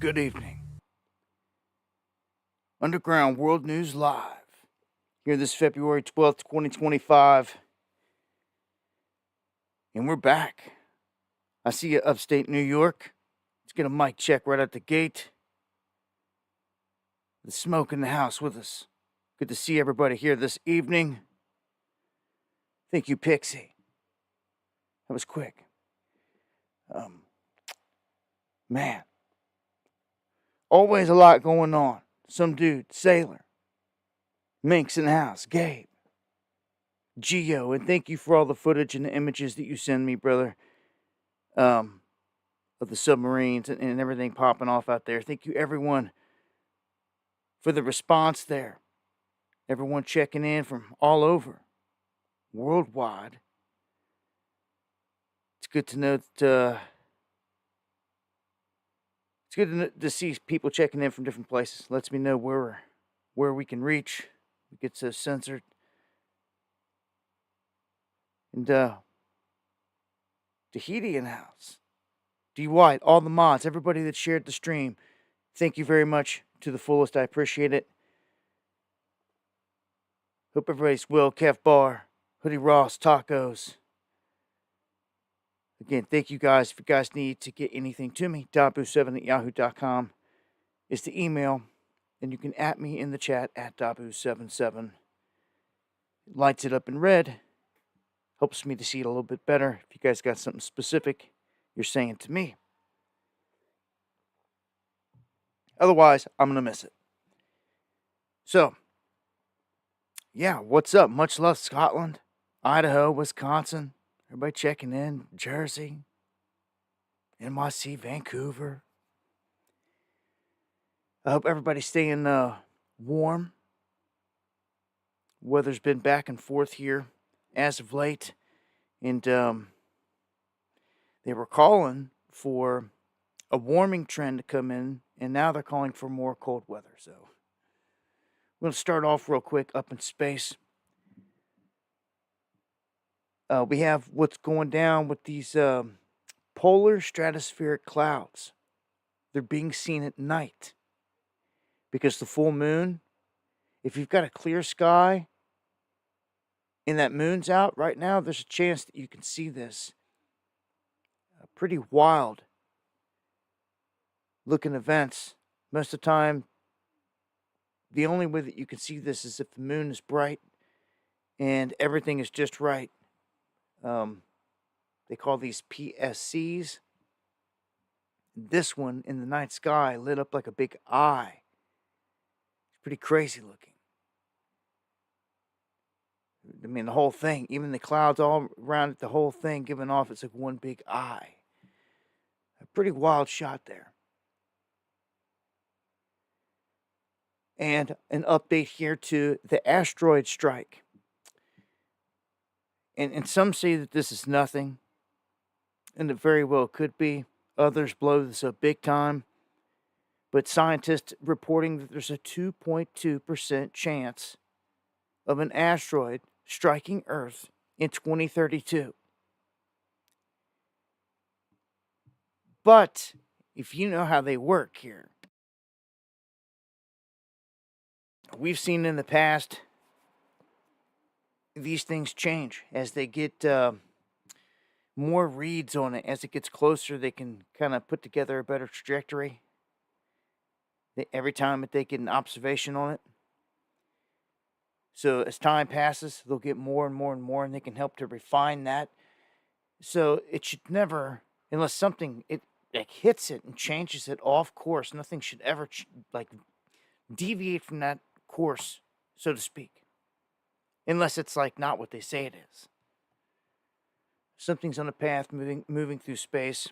Good evening. Underground World News Live. Here this February 12th, 2025. And we're back. I see you upstate New York. Let's get a mic check right at the gate. The smoke in the house with us. Good to see everybody here this evening. Thank you, Pixie. That was quick. Man. Always a lot going on. Some dude, Sailor. Minx in the house, Gabe. Geo, and thank you for all the footage and the images that you send me, brother. Of the submarines and everything popping off out there. Thank you, everyone, for the response there. Everyone checking in from all over, worldwide. It's good to know that. It's good to see people checking in from different places. Lets me know where we can reach. It gets censored. And Tahiti in the house. D. White, all the mods, everybody that shared the stream. Thank you very much to the fullest. I appreciate it. Hope everybody's well. Kev Bar, Hoodie Ross, Tacos. Again, thank you guys. If you guys need to get anything to me, dabu7@yahoo.com is the email. And you can at me in the chat at dabu77. It lights it up in red. Helps me to see it a little bit better. If you guys got something specific you're saying to me. Otherwise, I'm going to miss it. So, yeah, what's up? Much love, Scotland, Idaho, Wisconsin. Everybody checking in. Jersey, NYC, Vancouver. I hope everybody's staying warm. Weather's been back and forth here as of late. And they were calling for a warming trend to come in. And now they're calling for more cold weather. So I'm going to start off real quick up in space. We have what's going down with these polar stratospheric clouds. They're being seen at night because the full moon, if you've got a clear sky and that moon's out right now, there's a chance that you can see this. Pretty wild looking events. Most of the time, the only way that you can see this is if the moon is bright and everything is just right. They call these PSCs. This one in the night sky lit up like a big eye. It's pretty crazy looking. I mean, the whole thing, even the clouds all around it, the whole thing giving off, it's like one big eye. A pretty wild shot there. And an update here to the asteroid strike. And some say that this is nothing, and it very well could be. Others blow this up big time. But scientists reporting that there's a 2.2% chance of an asteroid striking Earth in 2032. But if you know how they work here, we've seen in the past these things change as they get more reads on it. As it gets closer, they can kind of put together a better trajectory. Every time that they get an observation on it. So as time passes, they'll get more and more and more, and they can help to refine that. So it should never, unless something it like hits it and changes it off course, nothing should ever deviate from that course, so to speak. Unless it's like not what they say it is. Something's on a path moving through space.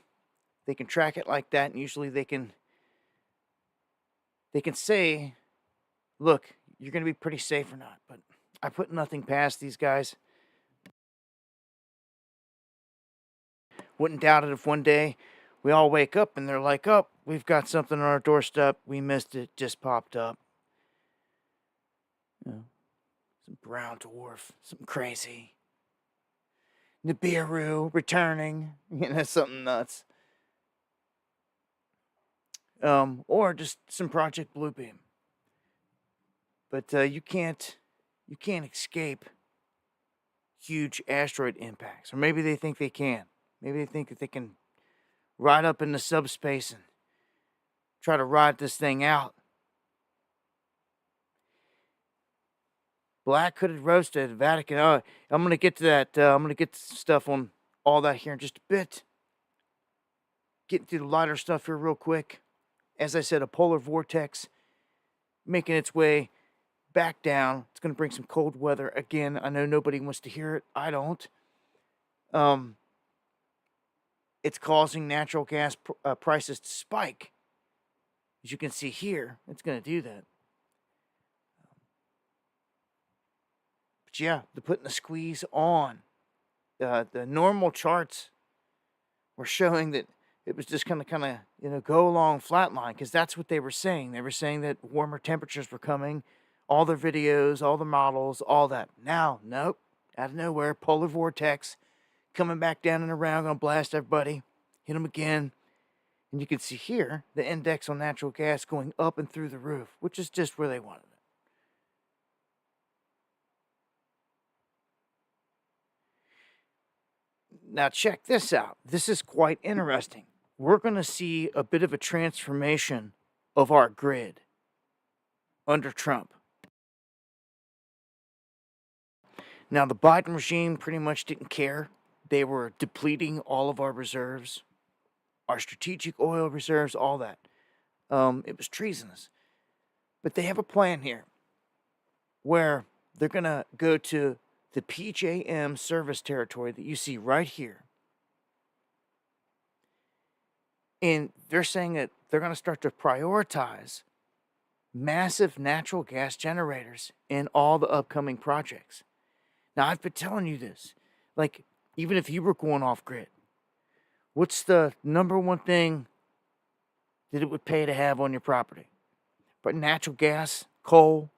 They can track it like that, and usually they can say, look, you're going to be pretty safe or not. But I put nothing past these guys. Wouldn't doubt it if one day we all wake up and they're like, oh, we've got something on our doorstep. We missed it. Just popped up. You know, some brown dwarf. Something crazy. Nibiru returning. You know, something nuts. or just some Project Bluebeam. But you can't escape huge asteroid impacts, or maybe they think they can. Maybe they think that they can ride up into subspace and try to ride this thing out. Black hooded roasted Vatican. I'm gonna get to that. I'm gonna get to stuff on all that here in just a bit. Getting through the lighter stuff here real quick. As I said, a polar vortex making its way back down. It's gonna bring some cold weather again. I know nobody wants to hear it. I don't. It's causing natural gas prices to spike. As you can see here, it's gonna do that. But yeah, they're putting the squeeze on. The normal charts were showing that it was just kind of go along flatline, because that's what they were saying. They were saying that warmer temperatures were coming. All their videos, all the models, all that. Now, nope, out of nowhere, polar vortex coming back down and around, gonna blast everybody, hit them again. And you can see here the index on natural gas going up and through the roof, which is just where they wanted it. Now check this out. This is quite interesting. We're going to see a bit of a transformation of our grid under Trump. Now, the Biden regime pretty much didn't care. They were depleting all of our reserves, our strategic oil reserves, all that. It was treasonous. But they have a plan here where they're going to go to the PJM service territory that you see right here. And they're saying that they're going to start to prioritize massive natural gas generators in all the upcoming projects. Now, I've been telling you this. Like, even if you were going off grid, what's the number one thing that it would pay to have on your property? But natural gas, coal,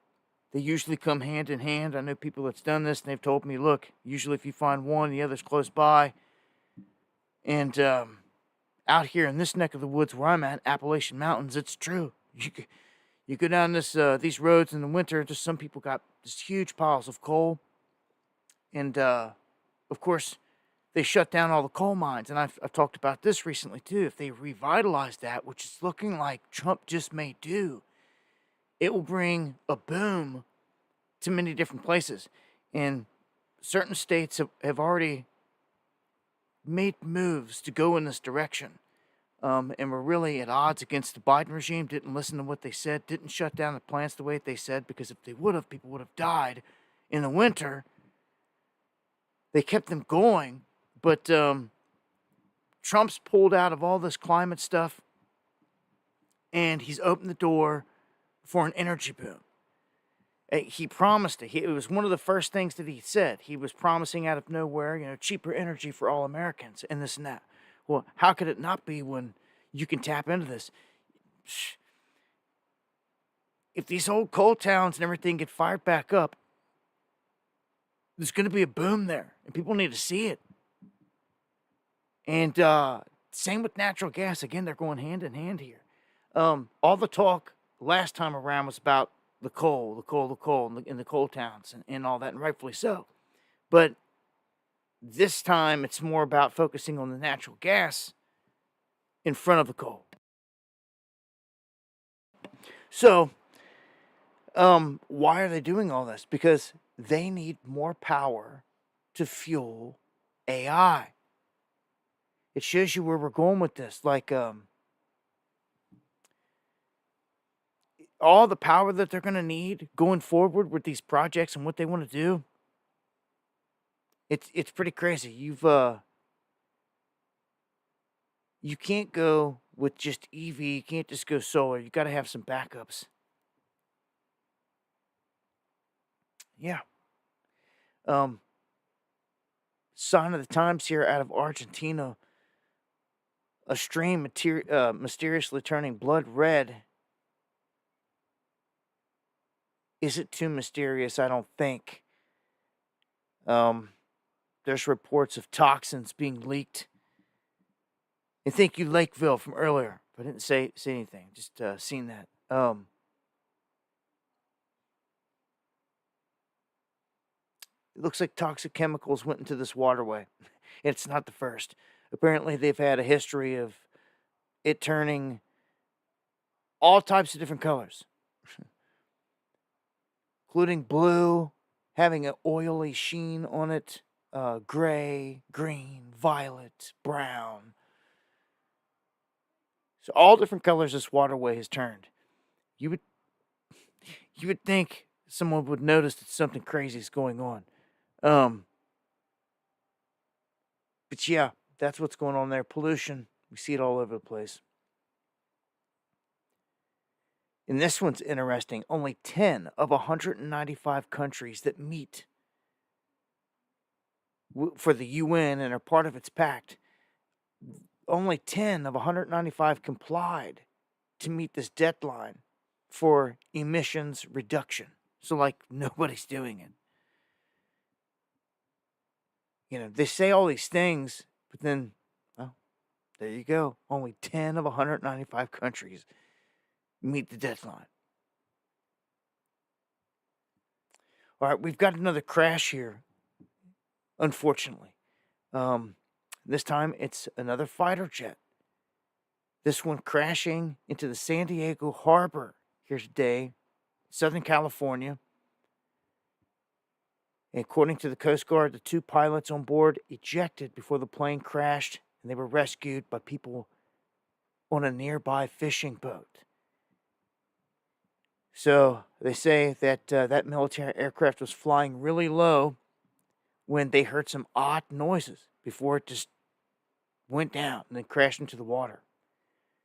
they usually come hand in hand. I know people that's done this, and they've told me, look, usually if you find one, the other's close by. And out here in this neck of the woods where I'm at, Appalachian Mountains, it's true. You go down these roads in the winter, just some people got just huge piles of coal. And, of course, they shut down all the coal mines. And I've talked about this recently, too. If they revitalize that, which is looking like Trump just may do, it will bring a boom to many different places. And certain states have already made moves to go in this direction. And were really at odds against the Biden regime, didn't listen to what they said, didn't shut down the plants the way they said, because if they would have, people would have died in the winter. They kept them going, but Trump's pulled out of all this climate stuff, and he's opened the door for an energy boom. He promised it. It was one of the first things that he said. He was promising out of nowhere, cheaper energy for all Americans and this and that. Well, how could it not be when you can tap into this? If these old coal towns and everything get fired back up, there's going to be a boom there, and people need to see it. And same with natural gas. Again, they're going hand in hand here. All the talk last time around was about the coal in the coal towns and all that, and rightfully so. But this time, it's more about focusing on the natural gas in front of the coal. So, why are they doing all this? Because they need more power to fuel AI. It shows you where we're going with this. Like, all the power that they're going to need going forward with these projects and what they want to do, it's pretty crazy. You can't go with just EV. You can't just go solar. You got to have some backups. Yeah. Sign of the times here out of Argentina. A stream mysteriously turning blood red. Is it too mysterious? I don't think. There's reports of toxins being leaked. And thank you, Lakeville, from earlier, I didn't say anything. Just seen that. It looks like toxic chemicals went into this waterway. It's not the first. Apparently, they've had a history of it turning all types of different colors, including blue, having an oily sheen on it, gray, green, violet, brown. So all different colors this waterway has turned. You would think someone would notice that something crazy is going on. But yeah, that's what's going on there. Pollution. We see it all over the place. And this one's interesting. Only 10 of 195 countries that meet for the UN and are part of its pact, only 10 of 195 complied to meet this deadline for emissions reduction. So, like, nobody's doing it. You know, they say all these things, but then, well, there you go. Only 10 of 195 countries meet the deadline. All right, we've got another crash here, unfortunately. This time it's another fighter jet. This one crashing into the San Diego harbor here today, Southern California. And according to the Coast Guard, the two pilots on board ejected before the plane crashed, and they were rescued by people on a nearby fishing boat. So they say that that military aircraft was flying really low when they heard some odd noises before it just went down and then crashed into the water.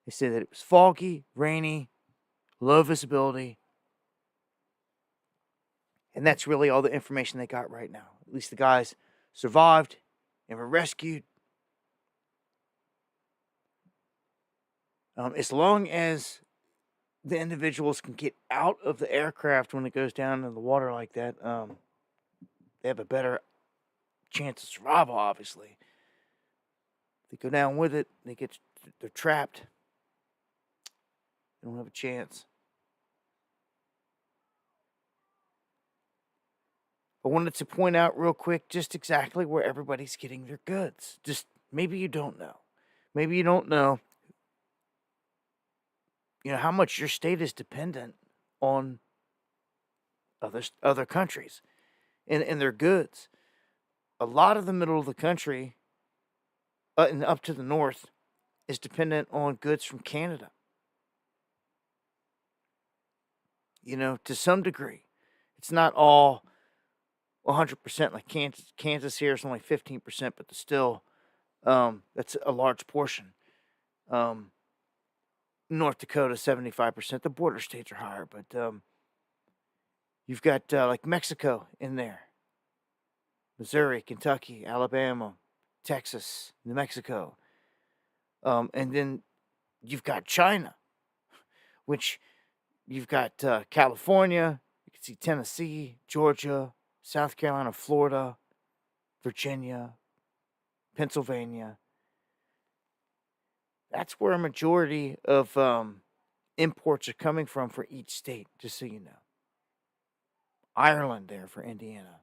They say that it was foggy, rainy, low visibility. And that's really all the information they got right now. At least the guys survived and were rescued. As long as the individuals can get out of the aircraft when it goes down in the water like that, they have a better chance of survival, obviously. If they go down with it, they're trapped. They don't have a chance. I wanted to point out real quick just exactly where everybody's getting their goods. Just maybe you don't know. Maybe you don't know, how much your state is dependent on other countries and their goods. A lot of the middle of the country and up to the north is dependent on goods from Canada. To some degree. It's not all 100% like Kansas. Kansas here is only 15%, but still, that's a large portion. North Dakota, 75%. The border states are higher, but you've got like Mexico in there. Missouri, Kentucky, Alabama, Texas, New Mexico. And then you've got China, which you've got California. You can see Tennessee, Georgia, South Carolina, Florida, Virginia, Pennsylvania. That's where a majority of imports are coming from for each state, just so you know. Ireland there for Indiana.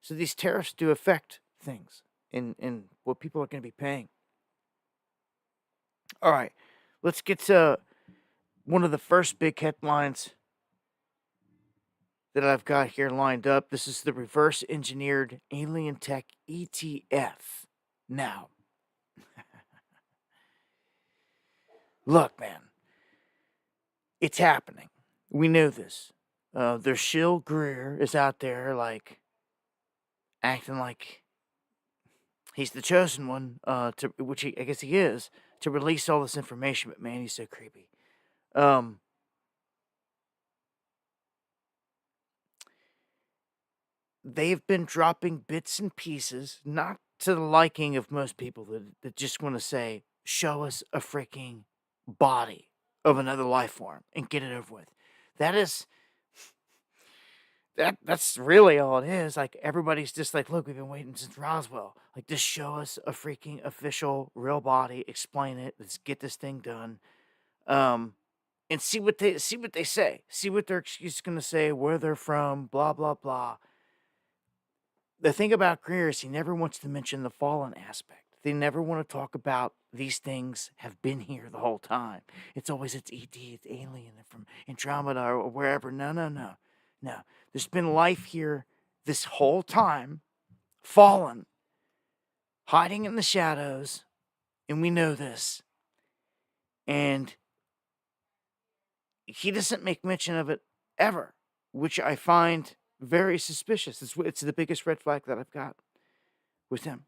So these tariffs do affect things in what people are going to be paying. All right, let's get to one of the first big headlines that I've got here lined up. This is the reverse engineered alien tech ETF. Now, look, man, it's happening. We knew this. Their Shill Greer is out there, like, acting like he's the chosen one, which I guess he is, to release all this information. But man, he's so creepy. They've been dropping bits and pieces, not to the liking of most people that just want to say, show us a freaking body of another life form and get it over with. That is That's really all it is. Like, everybody's just like, look, we've been waiting since Roswell. Like, just show us a freaking official real body, explain it, let's get this thing done. And see what they say. See what their excuse is gonna say, where they're from, blah blah blah. The thing about Greer is he never wants to mention the fallen aspect. They never want to talk about these things have been here the whole time. It's always it's ET, it's alien from Andromeda or wherever. No, no, no. No. There's been life here this whole time, fallen, hiding in the shadows, and we know this. And he doesn't make mention of it ever, which I find very suspicious. It's the biggest red flag that I've got with him.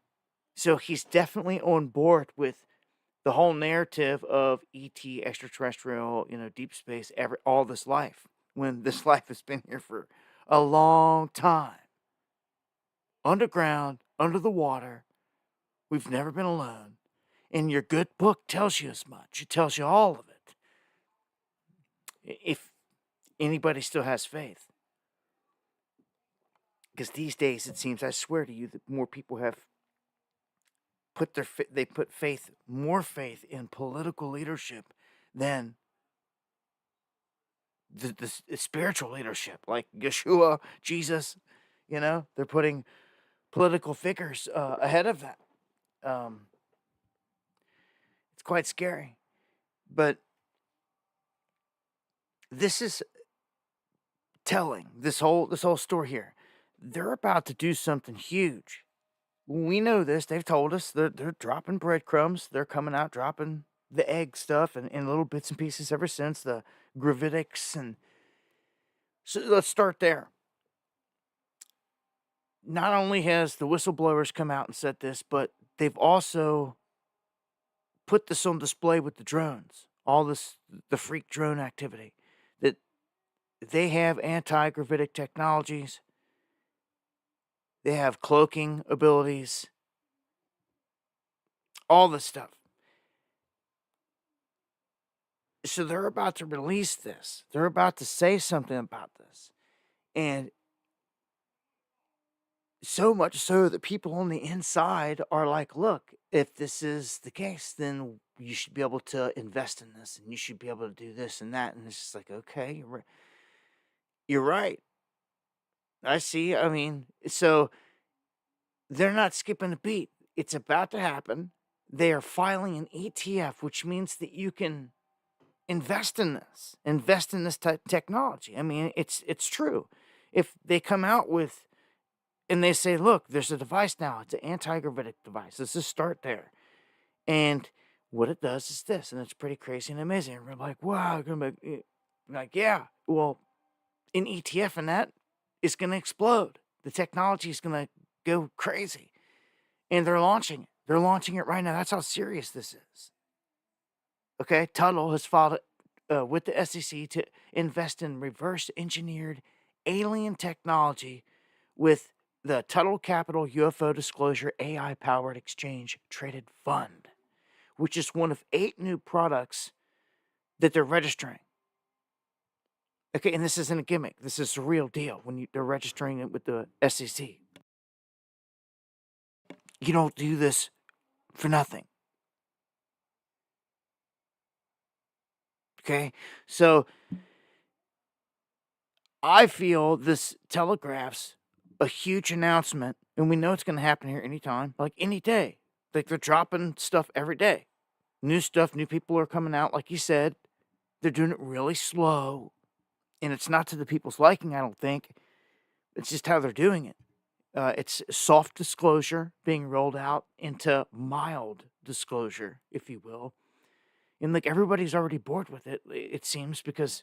So he's definitely on board with the whole narrative of ET, extraterrestrial, deep space, all this life, when this life has been here for a long time. Underground, under the water, we've never been alone. And your good book tells you as much. It tells you all of it. If anybody still has faith. Because these days, it seems, I swear to you, that more people have put more faith in political leadership than the spiritual leadership, like Yeshua, Jesus. They're putting political figures ahead of that. It's quite scary, but this is telling. This whole story here, they're about to do something huge. We know this. They've told us they're dropping breadcrumbs. They're coming out dropping the egg stuff and in little bits and pieces ever since, the gravitics. And so let's start there. Not only has the whistleblowers come out and said this, but they've also put this on display with the drones. All this, the freak drone activity, that they have anti-gravitic technologies. They have cloaking abilities. All this stuff. So they're about to release this. They're about to say something about this. And so much so that people on the inside are like, look, if this is the case, then you should be able to invest in this and you should be able to do this and that. And it's just like, okay, you're right. I see. I mean, so they're not skipping a beat. It's about to happen. They are filing an ETF, which means that you can invest in this technology. I mean, it's true. If they come out with, and they say, look, there's a device now. It's an anti-gravitic device. Let's just start there. And what it does is this, and it's pretty crazy and amazing. And we're like, wow, like, yeah, well, an ETF and that is going to explode. The technology is going to go crazy. And they're launching it. They're launching it right now. That's how serious this is. Okay, Tuttle has filed with the SEC to invest in reverse engineered alien technology with the Tuttle Capital UFO Disclosure AI-powered exchange traded fund, which is one of 8 new products that they're registering. Okay, and this isn't a gimmick. This is a real deal when they're registering it with the SEC. You don't do this for nothing. Okay, so I feel this telegraphs a huge announcement, and we know it's going to happen here anytime, like any day. Like, they're dropping stuff every day. New stuff, new people are coming out, like you said. They're doing it really slow, and it's not to the people's liking, I don't think. It's just how they're doing it. It's soft disclosure being rolled out into mild disclosure, if you will. And, like, everybody's already bored with it, it seems, because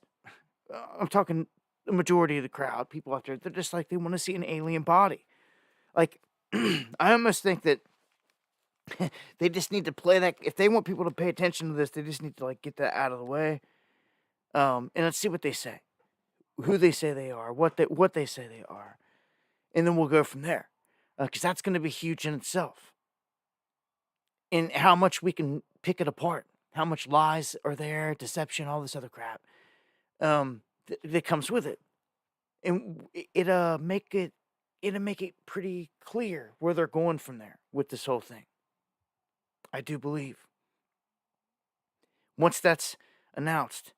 I'm talking the majority of the crowd, people out there, they're just like, they want to see an alien body. Like, I almost think that they just need to play that. If they want people to pay attention to this, they just need to, like, get that out of the way. And let's see what they say, who they say they are, what they say they are, and then we'll go from there. Because that's going to be huge in itself. And how much we can pick it apart, how much lies are there, deception, all this other crap that comes with it. and it'll make it pretty clear where they're going from there with this whole thing. I do believe. Once that's announced,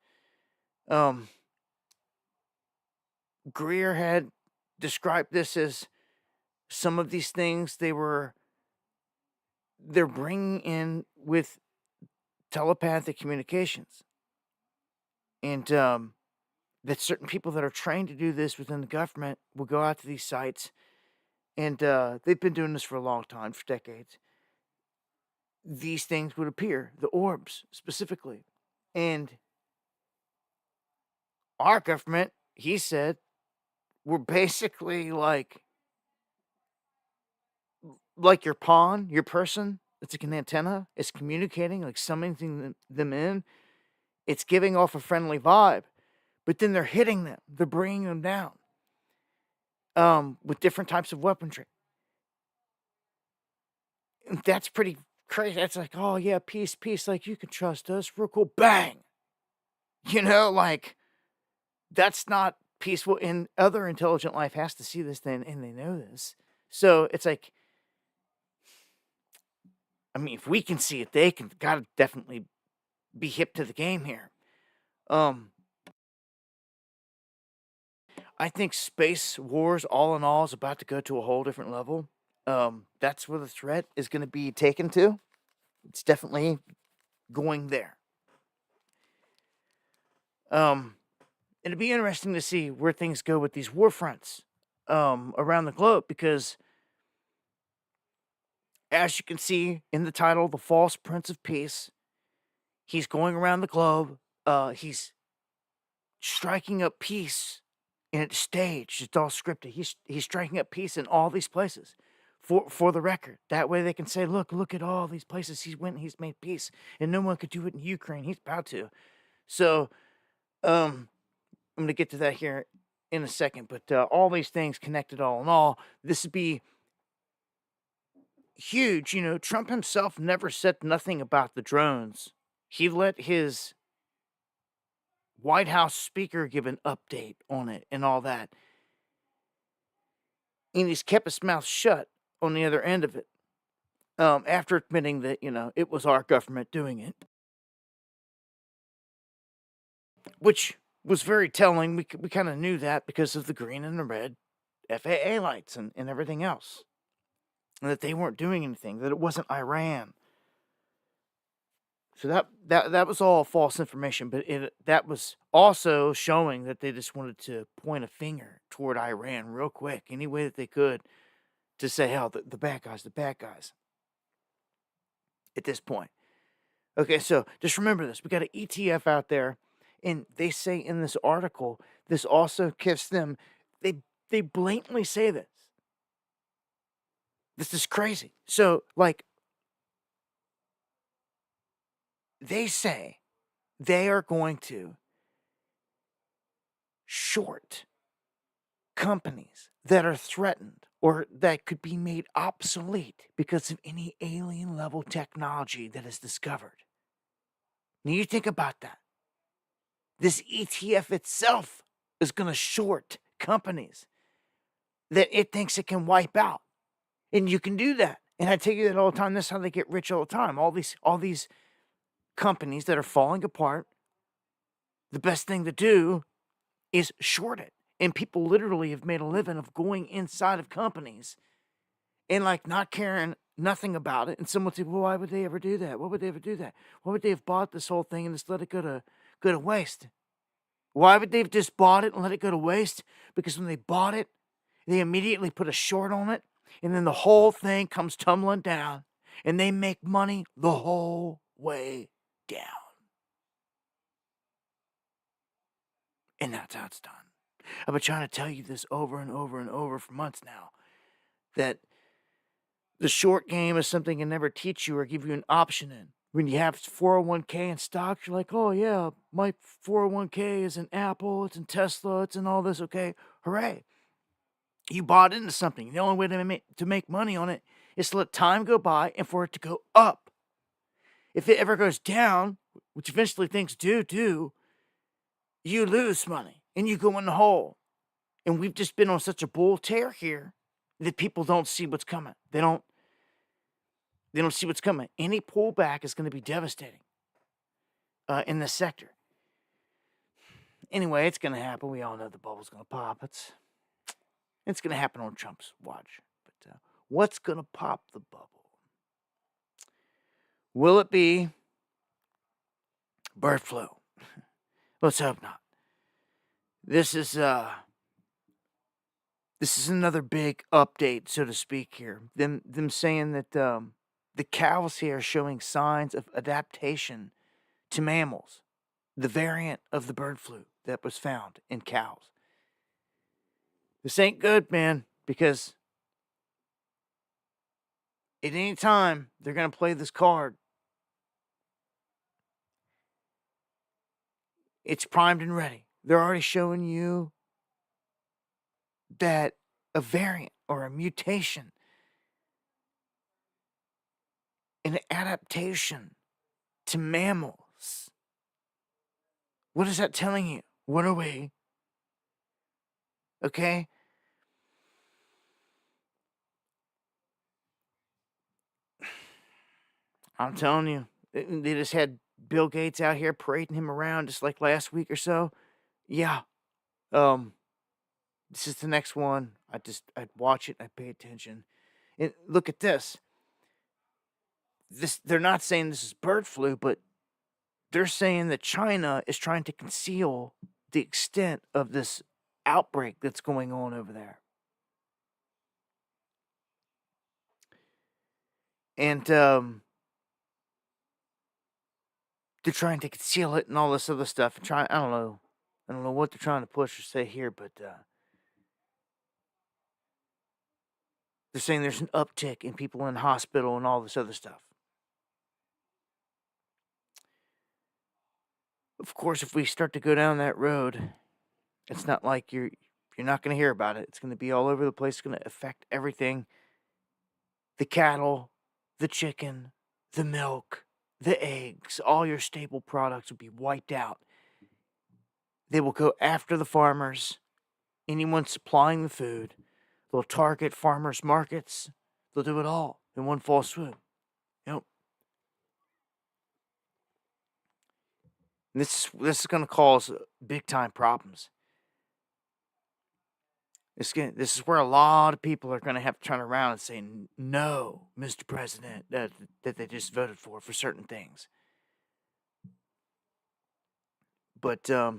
Greer had described this as some of these things they're bringing in with telepathic communications, and that certain people that are trained to do this within the government will go out to these sites, and they've been doing this for a long time, for decades. These things would appear, the orbs specifically, and our government, he said, we're basically like your pawn, your person. It's like an antenna. It's communicating, like summoning them in. It's giving off a friendly vibe, but then they're hitting them. They're bringing them down with different types of weaponry. And that's pretty crazy. That's like, oh yeah, peace, peace. Like, you can trust us. Real cool. Bang. Like, that's not peaceful. And other intelligent life has to see this thing, and they know this. So it's like, I mean, if we can see it, they can. Gotta definitely be hip to the game here. I think space wars, all in all, is about to go to a whole different level. That's where the threat is going to be taken to. It's definitely going there. It'd be interesting to see where things go with these war fronts around the globe, because as you can see in the title, The False Prince of Peace, he's going around the globe. He's striking up peace, and it's staged. It's all scripted. He's striking up peace in all these places for the record. That way they can say, look at all these places he's went and he's made peace, and no one could do it in Ukraine. He's about to. So, I'm going to get to that here in a second, but all these things connected all in all, this would be huge. Trump himself never said nothing about the drones. He let his White House speaker give an update on it and all that. And he's kept his mouth shut on the other end of it, after admitting that, it was our government doing it. Which was very telling. We kind of knew that because of the green and the red FAA lights and everything else. And that they weren't doing anything, that it wasn't Iran. So that was all false information, but that was also showing that they just wanted to point a finger toward Iran real quick, any way that they could, to say, oh, the bad guys, at this point. Okay, so just remember this. We got an ETF out there, and they say in this article, this also gives them, they blatantly say this. This is crazy. So, like, they say they are going to short companies that are threatened or that could be made obsolete because of any alien level technology that is discovered. Now you think about that. This ETF itself is going to short companies that it thinks it can wipe out. And you can do that. And I tell you that all the time. That's how they get rich all the time. All these companies that are falling apart, the best thing to do is short it. And people literally have made a living of going inside of companies and like not caring nothing about it. And someone would say, well, why would they ever do that? Why would they ever do that? Why would they have bought this whole thing and just let it go to waste? Why would they have just bought it and let it go to waste? Because when they bought it, they immediately put a short on it, and then the whole thing comes tumbling down, and they make money the whole way down. And that's how it's done. I've been trying to tell you this over and over and over for months now, that the short game is something they never teach you or give you an option in. When you have 401k in stocks, you're like, oh yeah, my 401k is in Apple, it's in Tesla, it's in all this, okay, hooray. You bought into something. The only way to make money on it is to let time go by and for it to go up. If it ever goes down, which eventually things do, you lose money and you go in the hole. And we've just been on such a bull tear here that people don't see what's coming. They don't see what's coming. Any pullback is going to be devastating in this sector. Anyway, it's going to happen. We all know the bubble's going to pop. It's going to happen on Trump's watch. But what's going to pop the bubble? Will it be bird flu? Let's hope not. This is another big update, so to speak here. Them saying that the cows here are showing signs of adaptation to mammals, the variant of the bird flu that was found in cows. This ain't good, man, because at any time they're going to play this card. It's primed and ready. They're already showing you that a variant or a mutation, an adaptation to mammals. What is that telling you? What are we? Okay? I'm telling you, they just had Bill Gates out here parading him around just like last week or so. Yeah. This is the next one. I'd watch it, I'd pay attention. And look at this. They're not saying this is bird flu, but they're saying that China is trying to conceal the extent of this outbreak that's going on over there. And they're trying to conceal it and all this other stuff. I don't know what they're trying to push or say here, but they're saying there's an uptick in people in hospital and all this other stuff. Of course, if we start to go down that road, it's not like you're not going to hear about it. It's going to be all over the place. It's going to affect everything. The cattle, the chicken, the milk, the eggs, all your staple products will be wiped out. They will go after the farmers, anyone supplying the food. They'll target farmers' markets. They'll do it all in one fall swoop. Yep. This is going to cause big time problems. This is where a lot of people are going to have to turn around and say, no, Mr. President, that they just voted for certain things. But I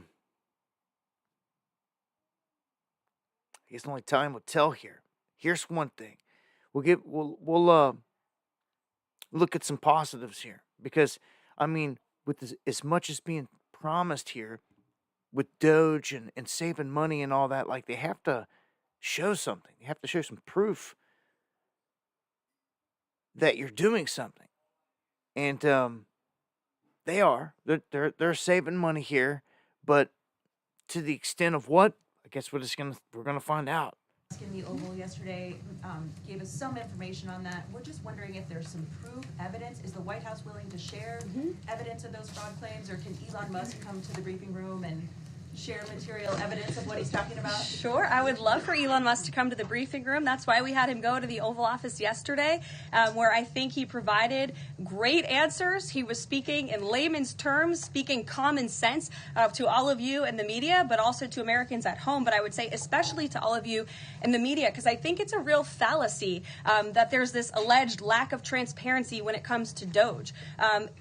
guess only time will tell here. Here's one thing. We'll look at some positives here. Because, I mean, with this, as much as being promised here, with Doge and saving money and all that, like, they have to show something. You have to show some proof that you're doing something. And they are. They're saving money here, but to the extent of what, I guess we're gonna find out. In the Oval yesterday gave us some information on that. We're just wondering if there's some proof, evidence. Is the White House willing to share evidence of those fraud claims, or can Elon Musk come to the briefing room and share material evidence of what he's talking about? Sure. I would love for Elon Musk to come to the briefing room. That's why we had him go to the Oval Office yesterday, where I think he provided great answers. He was speaking in layman's terms, speaking common sense to all of you in the media, but also to Americans at home. But I would say especially to all of you in the media, because I think it's a real fallacy that there's this alleged lack of transparency when it comes to Doge.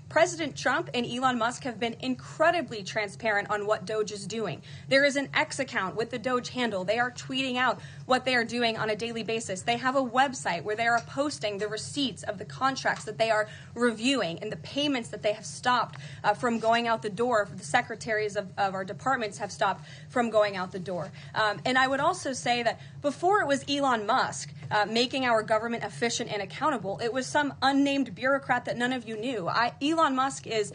President Trump and Elon Musk have been incredibly transparent on what Doge is doing. There is an X account with the Doge handle. They are tweeting out what they are doing on a daily basis. They have a website where they are posting the receipts of the contracts that they are reviewing and the payments that they have stopped from going out the door. The secretaries of our departments have stopped from going out the door. And I would also say that before it was Elon Musk making our government efficient and accountable, it was some unnamed bureaucrat that none of you knew. Elon Musk is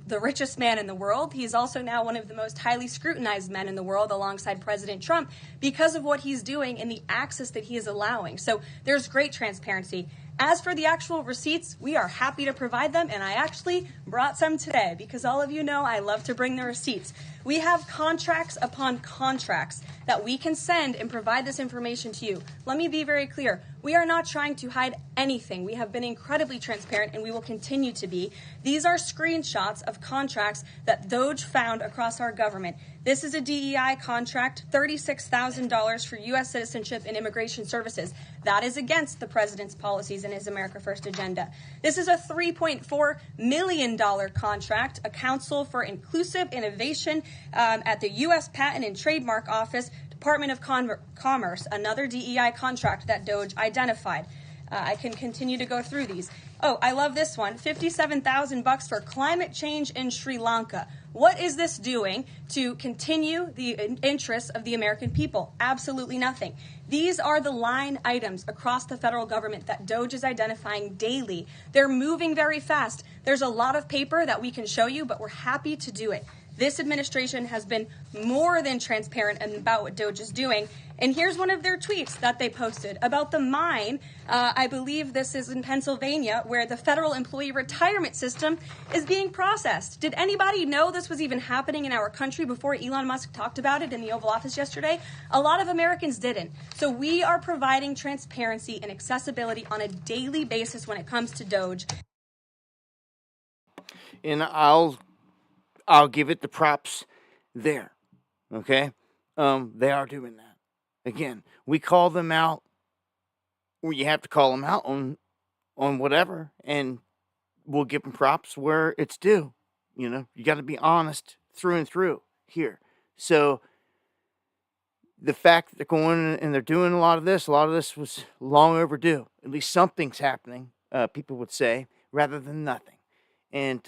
the richest man in the world. He's also now one of the most highly scrutinized men in the world alongside President Trump because of what he's doing and the access that he is allowing. So there's great transparency. As for the actual receipts, we are happy to provide them, and I actually brought some today because all of you know I love to bring the receipts. We have contracts upon contracts that we can send and provide this information to you. Let me be very clear. We are not trying to hide anything. We have been incredibly transparent, and we will continue to be. These are screenshots of contracts that DOJ found across our government. This is a DEI contract, $36,000 for U.S. citizenship and immigration services. That is against the president's policies and his America First agenda. This is a $3.4 million contract, a Council for Inclusive Innovation at the U.S. Patent and Trademark Office, Department of Commerce, another DEI contract that DOJ identified. I can continue to go through these. Oh, I love this one. $57,000 for climate change in Sri Lanka. What is this doing to continue the interests of the American people? Absolutely nothing. These are the line items across the federal government that DOJ is identifying daily. They're moving very fast. There's a lot of paper that we can show you, but we're happy to do it. This administration has been more than transparent about what DOJ is doing. And here's one of their tweets that they posted about the mine. I believe this is in Pennsylvania, where the federal employee retirement system is being processed. Did anybody know this was even happening in our country before Elon Musk talked about it in the Oval Office yesterday? A lot of Americans didn't. So we are providing transparency and accessibility on a daily basis when it comes to DOJ. And I'll give it the props there. Okay? They are doing that. Again, we call them out where you have to call them out on whatever, and we'll give them props where it's due. You know, you got to be honest through and through here. So the fact that they're going and they're doing a lot of this was long overdue. At least something's happening, people would say, rather than nothing. And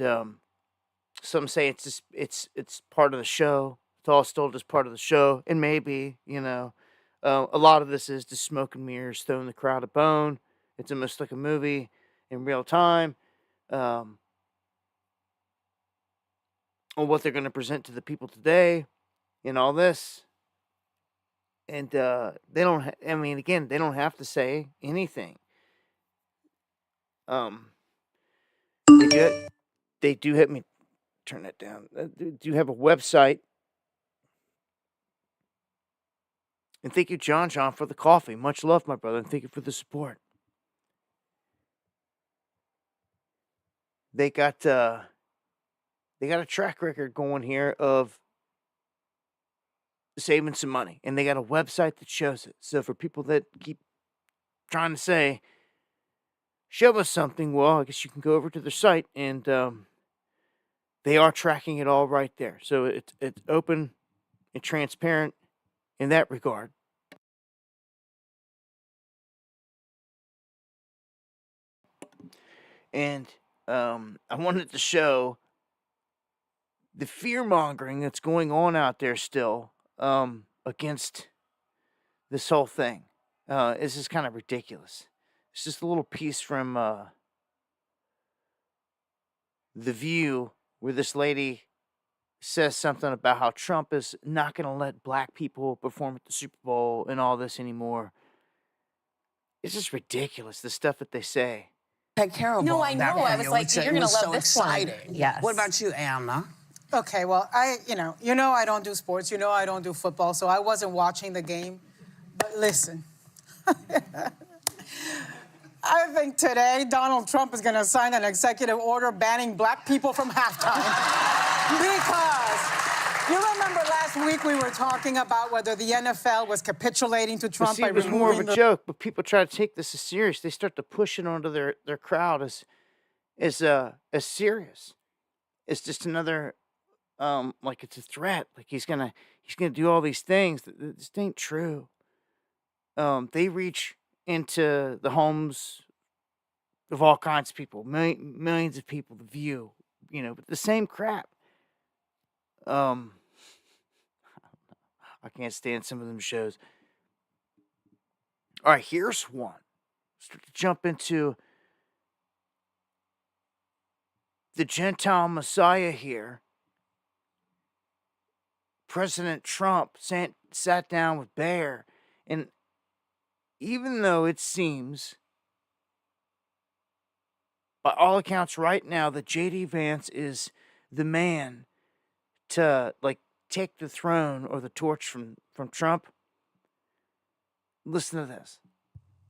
some say it's just it's part of the show. It's all still just part of the show, and maybe a lot of this is just smoke and mirrors, throwing the crowd a bone. It's almost like a movie in real time, on what they're going to present to the people today, and all this. And they don't. Again, they don't have to say anything. They do have me turn that down. They do have a website. And thank you, John, for the coffee. Much love, my brother, and thank you for the support. They got a track record going here of saving some money, and they got a website that shows it. So for people that keep trying to say, show us something, well, I guess you can go over to their site, and they are tracking it all right there. So it's open and transparent in that regard. And I wanted to show the fear-mongering that's going on out there still against this whole thing. This is kind of ridiculous. It's just a little piece from The View where this lady says something about how Trump is not going to let black people perform at the Super Bowl and all this anymore. It's just ridiculous, the stuff that they say. Terrible. No, I know. I was like, you're going to love this exciting. one. Yes. What about you, Anna? Okay, well, I don't do sports. I don't do football, so I wasn't watching the game. But listen, I think today Donald Trump is going to sign an executive order banning black people from halftime. Because you remember last week we were talking about whether the NFL was capitulating to Trump by it was removing more of a joke, but people try to take this as serious. They start to push it onto their crowd as serious. It's just another like it's a threat. Like he's gonna do all these things. This ain't true. They reach into the homes of all kinds of people, millions of people. The View, but the same crap. I can't stand some of them shows. All right, here's one. Start to jump into the Gentile Messiah here. President Trump sat down with Bear, and even though it seems by all accounts right now that J.D. Vance is the man to, like, take the throne or the torch from Trump. Listen to this.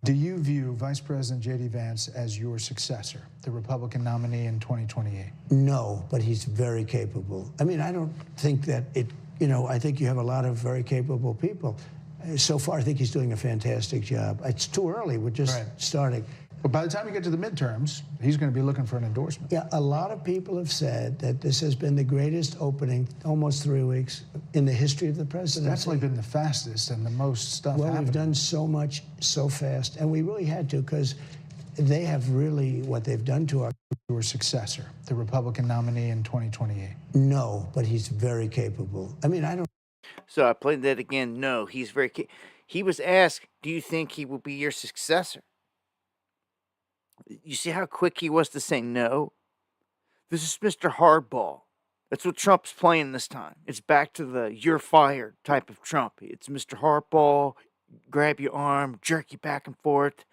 Do you view Vice President J.D. Vance as your successor, the Republican nominee in 2028? No, but he's very capable. I mean, I don't think that I think you have a lot of very capable people. So far, I think he's doing a fantastic job. It's too early. We're just starting. But by the time you get to the midterms, he's going to be looking for an endorsement. Yeah, a lot of people have said that this has been the greatest opening, almost 3 weeks, in the history of the presidency. It's definitely been the fastest and the most stuff Well, happening. we've done so much so fast, and we really had to, because they have really, what they've done to our... Your successor, the Republican nominee in 2028? No, but he's very capable. I mean, I don't... So I played that again. No, he's very... He was asked, do you think he will be your successor? You see how quick he was to say no? This is Mr. Hardball. That's what Trump's playing this time. It's back to the you're fired type of Trump. It's Mr. Hardball, grab your arm, jerk you back and forth,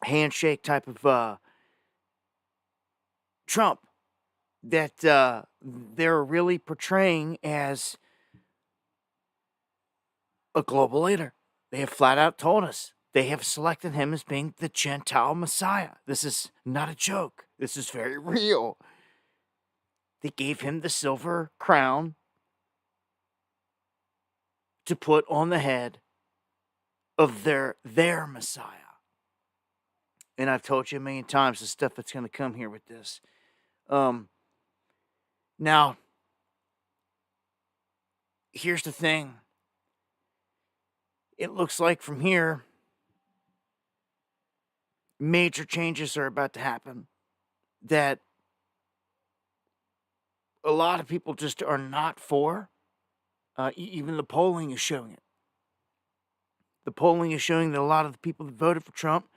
handshake type of Trump that they're really portraying as a global leader. They have flat out told us. They have selected him as being the Gentile Messiah. This is not a joke. This is very real. They gave him the silver crown to put on the head of their Messiah. And I've told you a million times the stuff that's going to come here with this. Now, here's the thing. It looks like from here, major changes are about to happen that a lot of people just are not for. Even the polling is showing it. The polling is showing that a lot of the people that voted for Trump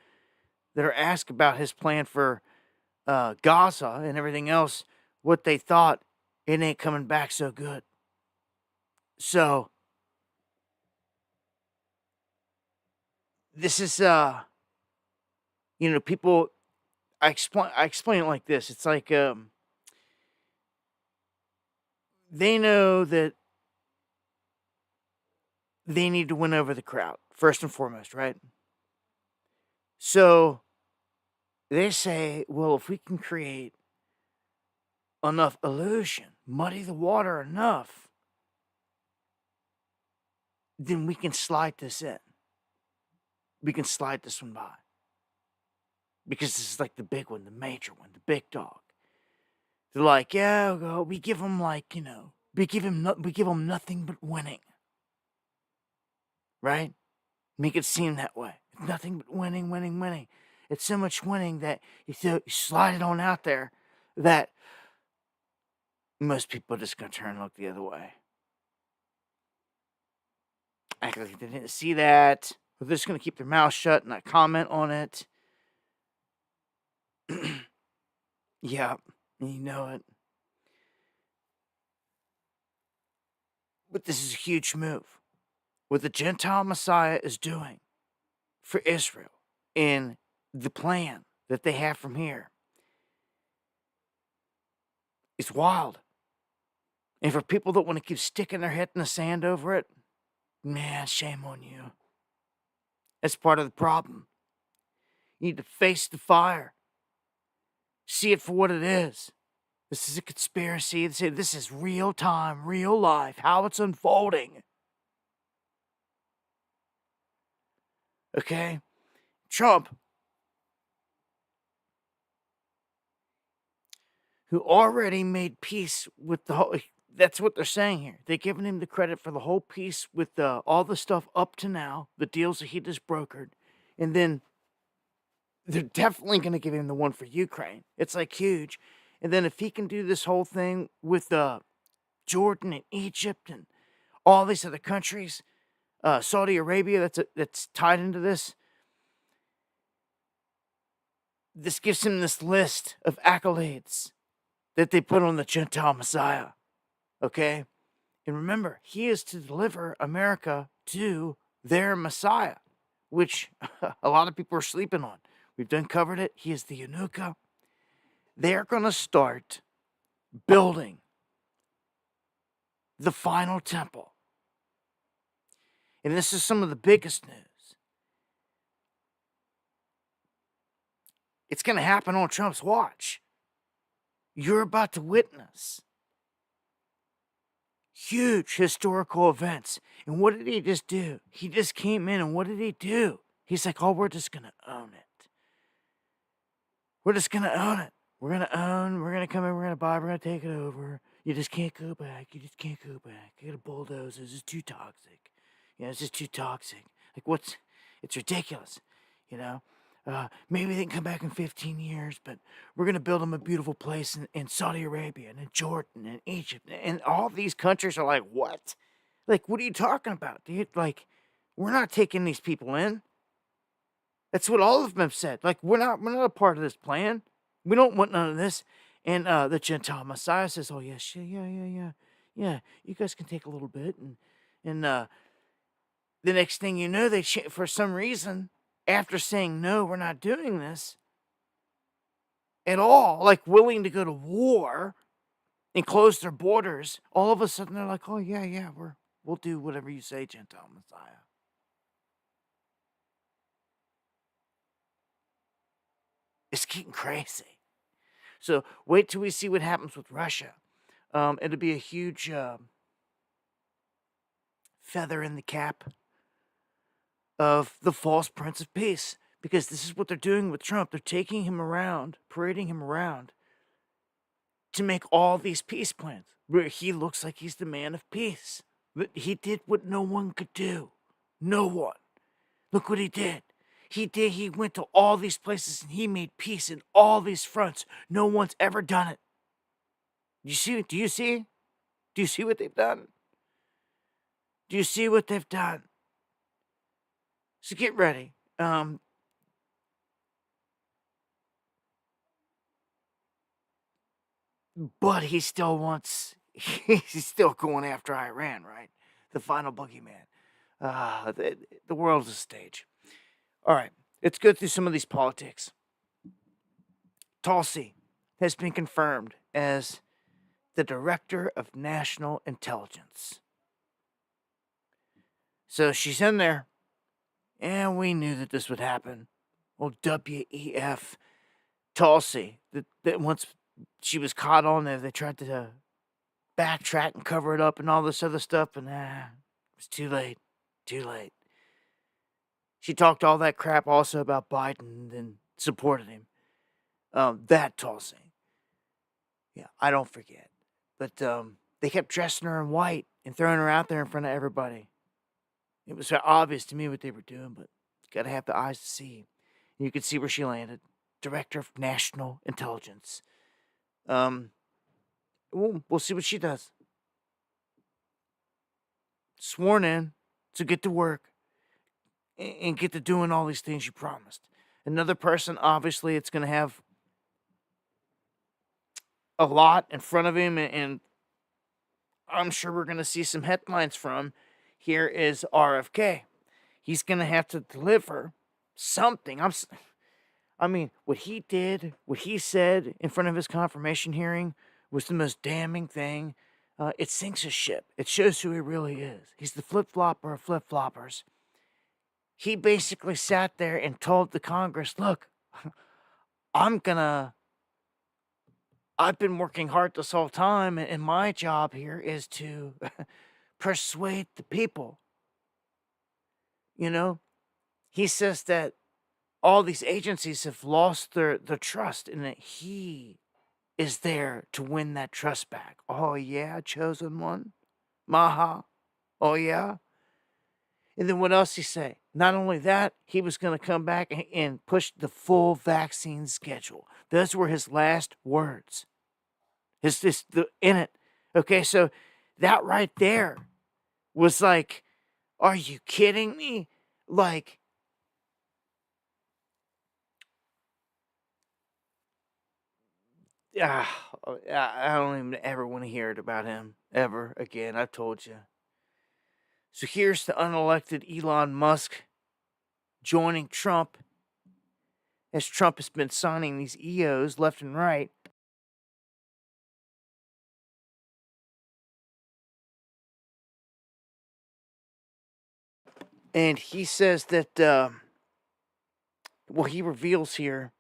that are asked about his plan for Gaza and everything else, what they thought, it ain't coming back so good. So, this is, people, I explain it like this. It's like, they know that they need to win over the crowd, first and foremost, right? So, they say, well, if we can create enough illusion, muddy the water enough, then we can slide this in. We can slide this one by. Because this is like the big one, the major one, the big dog. They're like, yeah, we give them we give them nothing but winning. Right? Make it seem that way. Nothing but winning, winning, winning. It's so much winning that you slide it on out there that most people are just going to turn and look the other way. Act like they didn't see that. Or they're just going to keep their mouth shut and not comment on it. Yeah, you know it. But this is a huge move. What the Gentile Messiah is doing for Israel in the plan that they have from here is wild. And for people that want to keep sticking their head in the sand over it, man, shame on you. That's part of the problem. You need to face the fire. See it for what it is. This is a conspiracy. This is real time, real life, how it's unfolding. Okay? Trump, who already made peace with the whole... That's what they're saying here. They're giving him the credit for the whole peace with all the stuff up to now, the deals that he just brokered. And then they're definitely going to give him the one for Ukraine. It's like huge. And then if he can do this whole thing with Jordan and Egypt and all these other countries, Saudi Arabia that's tied into this, this gives him this list of accolades that they put on the Gentile Messiah. Okay? And remember, he is to deliver America to their Messiah, which a lot of people are sleeping on. We've done covered it. He is the Yanuka. They're going to start building the final temple. And this is some of the biggest news. It's going to happen on Trump's watch. You're about to witness huge historical events. And what did he just do? He just came in, and what did he do? He's like, oh, we're just going to own it. We're just going to own it. We're going to come in, we're going to buy, we're going to take it over. You just can't go back. You just can't go back. You got to bulldoze. This is too toxic. It's just too toxic. Like, it's ridiculous, Maybe they can come back in 15 years, but we're going to build them a beautiful place in Saudi Arabia and in Jordan and Egypt. And all these countries are like, what? Like, what are you talking about, dude? Like, we're not taking these people in. That's what all of them have said. Like, we're not a part of this plan. We don't want none of this. And the Gentile Messiah says, oh, yes, yeah. You guys can take a little bit. And the next thing you know, for some reason, after saying, no, we're not doing this at all, like willing to go to war and close their borders, all of a sudden they're like, oh, yeah, we'll do whatever you say, Gentile Messiah. It's getting crazy. So wait till we see what happens with Russia. It'll be a huge feather in the cap of the false Prince of Peace, because this is what they're doing with Trump. They're taking him around, parading him around to make all these peace plans where he looks like he's the man of peace. But he did what no one could do. No one. Look what he did. He went to all these places and he made peace in all these fronts. No one's ever done it. Do you see what they've done? Do you see what they've done? So get ready. But he's still going after Iran, right? The final boogeyman. The world's a stage. All right, let's go through some of these politics. Tulsi has been confirmed as the Director of National Intelligence. So she's in there. And we knew that this would happen. Well, WEF, Tulsi, that once she was caught on there, they tried to backtrack and cover it up and all this other stuff, and it was too late. She talked all that crap also about Biden and supported him. That Tulsi. Yeah, I don't forget. But they kept dressing her in white and throwing her out there in front of everybody. It was obvious to me what they were doing, but you got to have the eyes to see. And you could see where she landed. Director of National Intelligence. We'll see what she does. Sworn in to get to work and get to doing all these things you promised. Another person, obviously, it's going to have a lot in front of him, and I'm sure we're going to see some headlines from. Here is RFK. He's going to have to deliver something. I mean, what he did, what he said in front of his confirmation hearing was the most damning thing. It sinks a ship. It shows who he really is. He's the flip-flopper of flip-floppers. He basically sat there and told the Congress, look, I've been working hard this whole time, and my job here is to persuade the people. He says that all these agencies have lost their trust, and that he is there to win that trust back. Oh, yeah, chosen one? Maha? Oh, yeah? And then what else he say? Not only that, he was going to come back and push the full vaccine schedule. Those were his last words. In it. Okay, so that right there was like, are you kidding me? Like, I don't even ever want to hear it about him ever again. I've told you. So here's the unelected Elon Musk joining Trump as Trump has been signing these EOs left and right. And he says that, he reveals here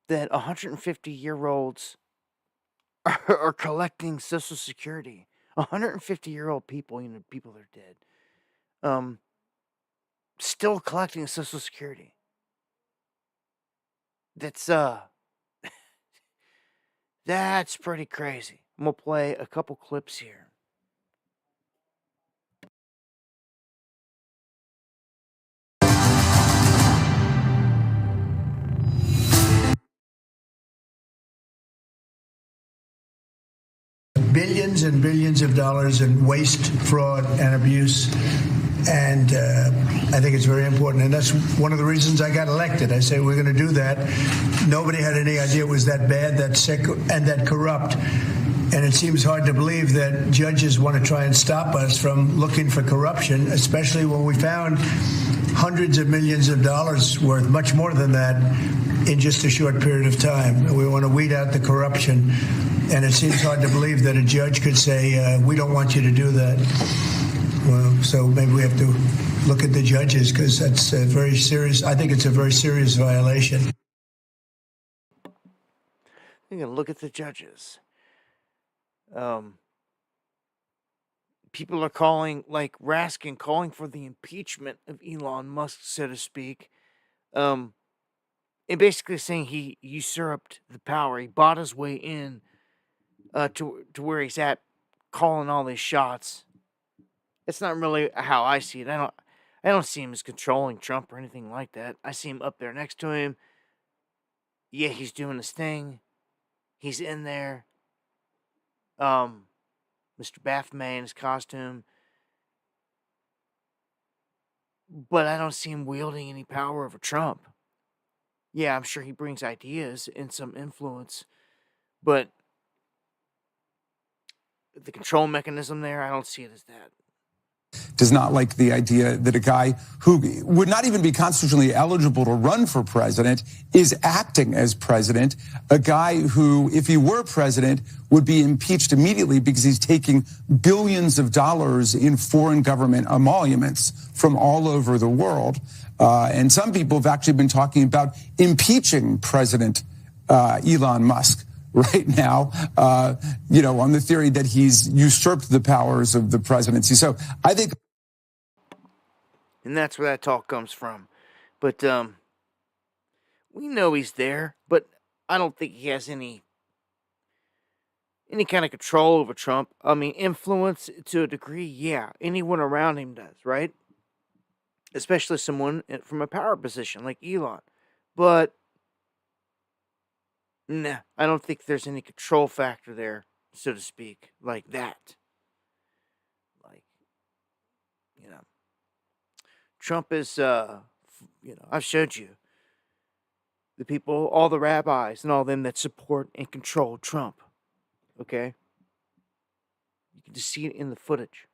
that 150-year-olds are collecting Social Security. 150-year-old people, people that are dead, still collecting Social Security. That's pretty crazy. I'm gonna play a couple clips here. Billions and billions of dollars in waste, fraud, and abuse. And I think it's very important. And that's one of the reasons I got elected. I say we're going to do that. Nobody had any idea it was that bad, that sick, and that corrupt. And it seems hard to believe that judges want to try and stop us from looking for corruption, especially when we found hundreds of millions of dollars worth, much more than that, in just a short period of time. We want to weed out the corruption. And it seems hard to believe that a judge could say, we don't want you to do that. Well, so maybe we have to look at the judges, because that's a very serious, I think it's a very serious violation. You can look at the judges. People are calling, like Raskin, calling for the impeachment of Elon Musk, so to speak. And basically saying he usurped the power. He bought his way in to where he's at, calling all these shots. That's not really how I see it. I don't see him as controlling Trump or anything like that. I see him up there next to him. Yeah, he's doing his thing. He's in there. Mr. Baphomet in his costume. But I don't see him wielding any power over Trump. Yeah, I'm sure he brings ideas and some influence. But the control mechanism there, I don't see it as that. Does not like the idea that a guy who would not even be constitutionally eligible to run for president is acting as president. A guy who, if he were president, would be impeached immediately because he's taking billions of dollars in foreign government emoluments from all over the world. And some people have actually been talking about impeaching President Elon Musk right now, on the theory that he's usurped the powers of the presidency. So I think. And that's where that talk comes from. But we know he's there, but I don't think he has any kind of control over Trump. I mean, influence to a degree, yeah. Anyone around him does, right? Especially someone from a power position like Elon. But nah, I don't think there's any control factor there, so to speak, like that. Trump is, I've showed you the people, all the rabbis and all them that support and control Trump. Okay? You can just see it in the footage.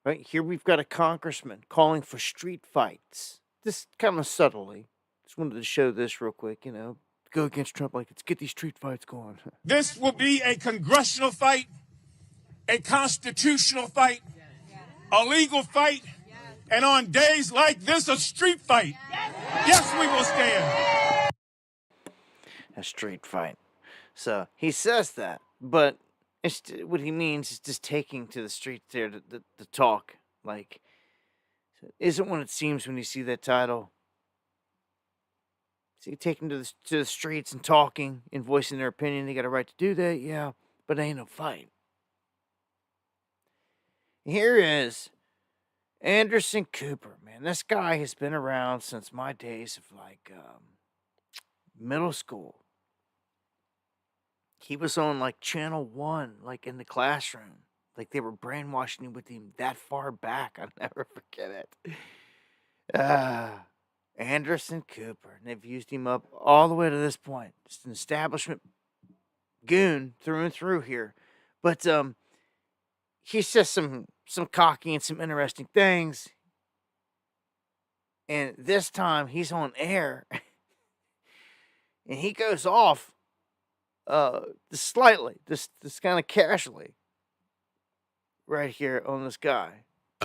Right here, we've got a congressman calling for street fights. This kind of subtly. Just wanted to show this real quick, go against Trump, like, let's get these street fights going. This will be a congressional fight, a constitutional fight, a legal fight, and on days like this, a street fight. Yes, we will stand. A street fight. So he says that, but what he means is just taking to the streets there to talk. Like, isn't what it seems when you see that title. See, taking to the streets and talking and voicing their opinion. They got a right to do that, yeah, but it ain't no fight. Here is Anderson Cooper, man. This guy has been around since my days of middle school. He was on Channel 1, in the classroom. They were brainwashing him with him that far back. I'll never forget it. Anderson Cooper. And they've used him up all the way to this point. Just an establishment goon through and through here. But he says some cocky and some interesting things. And this time he's on air and he goes off just slightly, just kind of casually right here on this guy.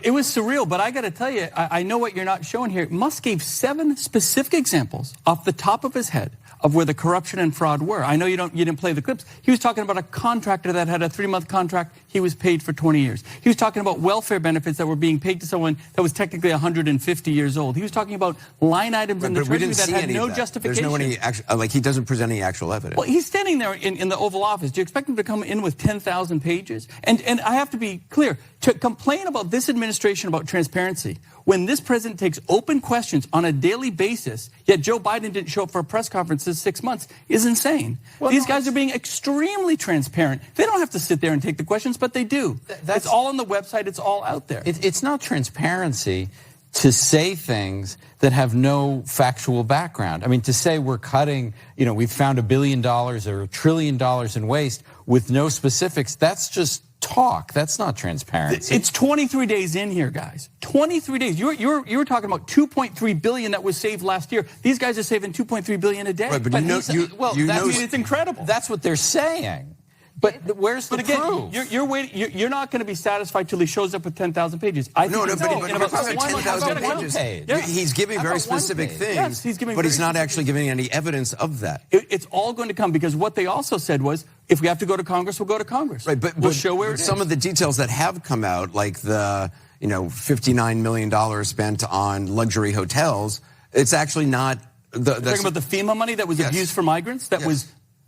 It was surreal, but I got to tell you, I know what you're not showing here. Musk gave 7 specific examples off the top of his head of where the corruption and fraud were. I know you didn't play the clips. He was talking about a contractor that had a 3-month contract. He was paid for 20 years. He was talking about welfare benefits that were being paid to someone that was technically 150 years old. He was talking about line items in the Treasury that had no justification. There's no like he doesn't present any actual evidence. Well, he's standing there in the Oval Office. Do you expect him to come in with 10,000 pages? And I have to be clear, to complain about this administration about transparency, when this president takes open questions on a daily basis, yet Joe Biden didn't show up for a press conference this 6 months, is insane. Well, these guys are being extremely transparent. They don't have to sit there and take the questions, but they do. It's all on the website. It's all out there. It's not transparency to say things that have no factual background. I mean, to say we're cutting, we've found $1 billion or $1 trillion in waste with no specifics, that's just talk. That's not transparency. It's 23 days in here, guys. 23 days. You're talking about 2.3 billion that was saved last year. These guys are saving 2.3 billion a day. Right, but it's incredible. That's what they're saying. But where's the proof? You're waiting. You're not going to be satisfied till he shows up with 10,000 pages. But you're talking about 10,000 pages. Yeah. He's giving very specific things, yes, but he's not actually giving any evidence of that. It's all going to come, because what they also said was, if we have to go to Congress, we'll go to Congress. Right, but we'll show where it is. Some of the details that have come out, like the $59 million spent on luxury hotels, it's actually not. You're talking about the FEMA money that was abused for migrants.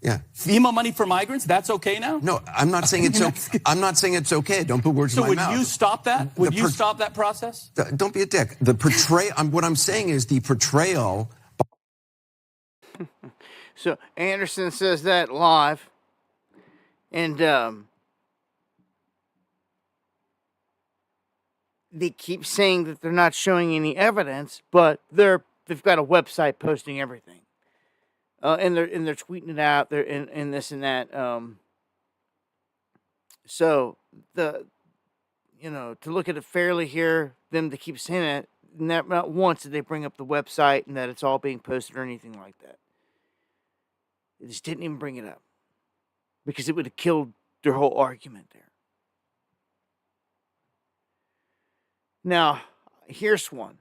Yeah. FEMA money for migrants, that's okay now? No, I'm not saying it's okay. I'm not saying it's okay. Don't put words in my mouth. So would you stop that? Would you stop that process? Don't be a dick. The portrayal, what I'm saying is the portrayal. So Anderson says that live, and they keep saying that they're not showing any evidence, but they've got a website posting everything. And they're tweeting it out. They're in this and that. So to look at it fairly here, them to keep saying it, not once did they bring up the website and that it's all being posted or anything like that. They just didn't even bring it up, because it would have killed their whole argument there. Now, here's one.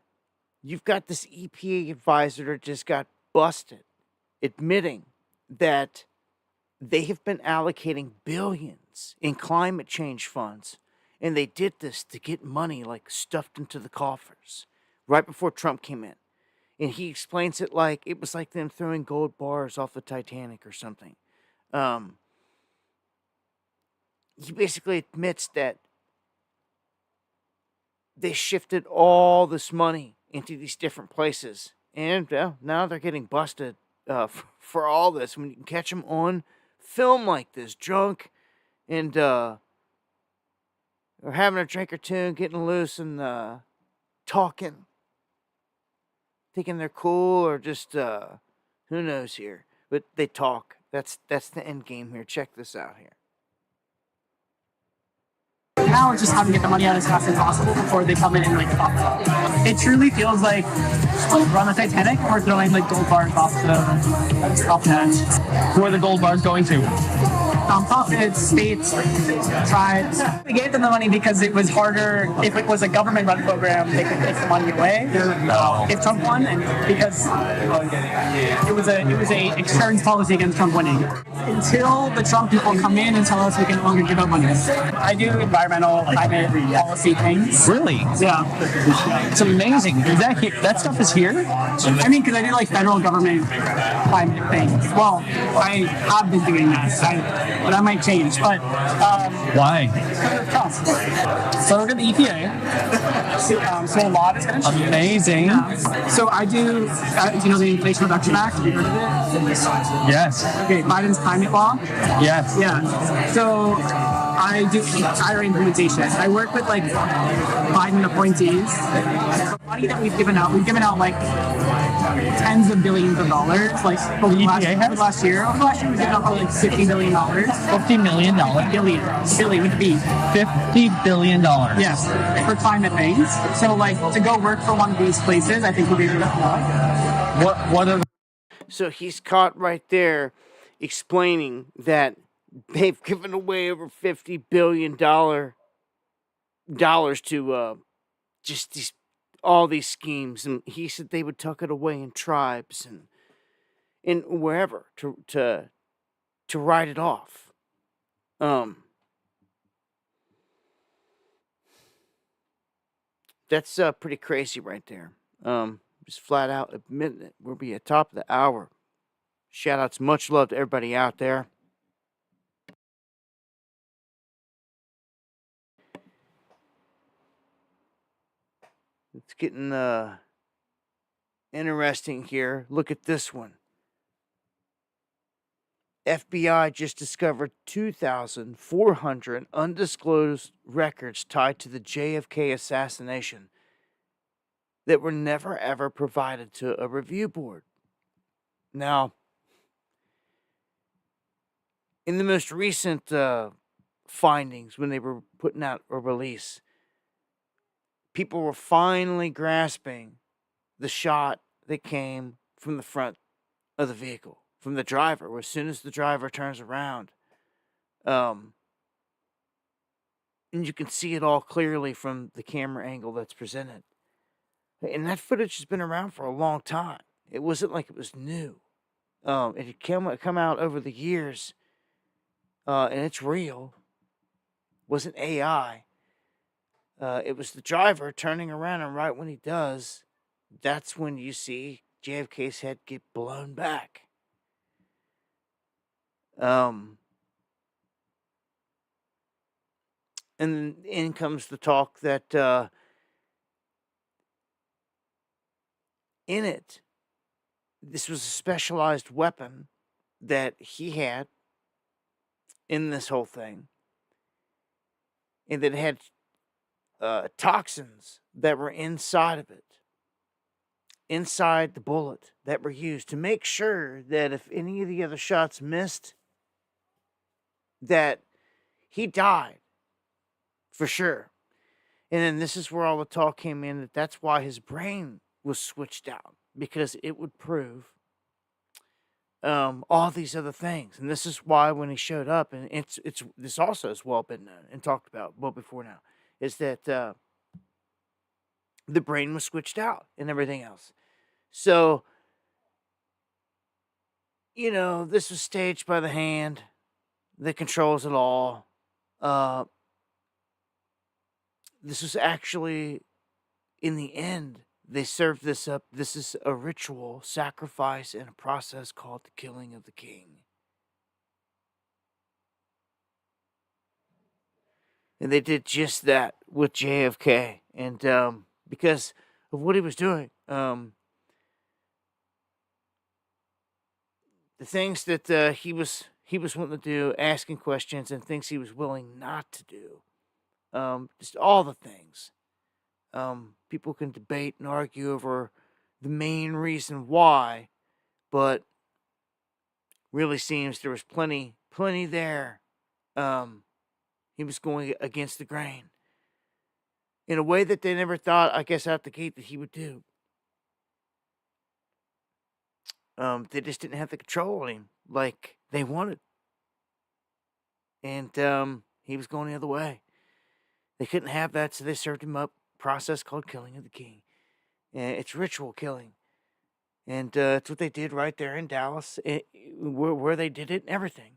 You've got this EPA advisor that just got busted, admitting that they have been allocating billions in climate change funds, and they did this to get money stuffed into the coffers right before Trump came in. And he explains it like it was like them throwing gold bars off the Titanic or something. He basically admits that they shifted all this money into these different places, and now they're getting busted for all this. When you can catch them on film like this, drunk, and or having a drink or two and getting loose and talking, thinking they're cool, or just who knows here. But they talk. That's the end game here. Check this out here. Now it's just how to get the money out as fast as possible before they come in and top it up. It truly feels like we're on the Titanic or throwing gold bars off the edge. Who are the gold bars going to? Nonprofits, states, tribes. We gave them the money because it was harder. If it was a government-run program, they could take the money away. If Trump won, and because it was a insurance policy against Trump winning. Until the Trump people come in and tell us we can no longer give out money. I do environmental, climate, policy things. Really? Yeah. It's amazing. Is that stuff is here? I mean, because I do federal government climate things. Well, I have been doing that. But that might change. But why? So we're the EPA. So a lot is going to change. Amazing. Yeah. So I do, the Inflation Reduction Act. Have you heard of it? Yes. Okay, Biden's climate law. Yes. Yeah. So I do entire implementation. I work with like Biden appointees. The money that we've given out like tens of billions of dollars. Like over the last year, we've given out probably like $50 billion. $50 million. Billion with a B. $50 billion. Yes, for climate things. So like to go work for one of these places, I think would be really cool. What are So he's caught right there explaining that they've given away over $50 billion to just all these schemes, and he said they would tuck it away in tribes and wherever to write it off. That's pretty crazy right there. Just flat out admitting it. We'll be at top of the hour. Shout outs, much love to everybody out there. It's getting interesting here. Look at this one. FBI just discovered 2,400 undisclosed records tied to the JFK assassination that were never ever provided to a review board. Now, in the most recent findings, when they were putting out a release, people were finally grasping the shot that came from the front of the vehicle, from the driver. As soon as the driver turns around, and you can see it all clearly from the camera angle that's presented. And that footage has been around for a long time. It wasn't like it was new. It had come out over the years, and it's real. It wasn't AI. It was the driver turning around, and right when he does, that's when you see JFK's head get blown back. And then in comes the talk that in it, this was a specialized weapon that he had in this whole thing, and that it had toxins that were inside of it, inside the bullet, that were used to make sure that if any of the other shots missed, that he died for sure. And then this is where all the talk came in, that that's why his brain was switched out, because it would prove all these other things. And this is why when he showed up, and it's this also has well been known and talked about well before now, is that the brain was switched out and everything else. So, this was staged by the hand that controls it all. This was actually, in the end, they served this up. This is a ritual sacrifice in a process called the killing of the king. And they did just that with JFK. And because of what he was doing, the things that he was wanting to do, asking questions, and things he was willing not to do. Just all the things. People can debate and argue over the main reason why, but really seems there was plenty there. He was going against the grain in a way that they never thought, I guess, out the gate that he would do. They just didn't have the control on him like they wanted. And he was going the other way. They couldn't have that, so they served him up a process called killing of the king. And it's ritual killing. And it's what they did right there in Dallas, where they did it and everything.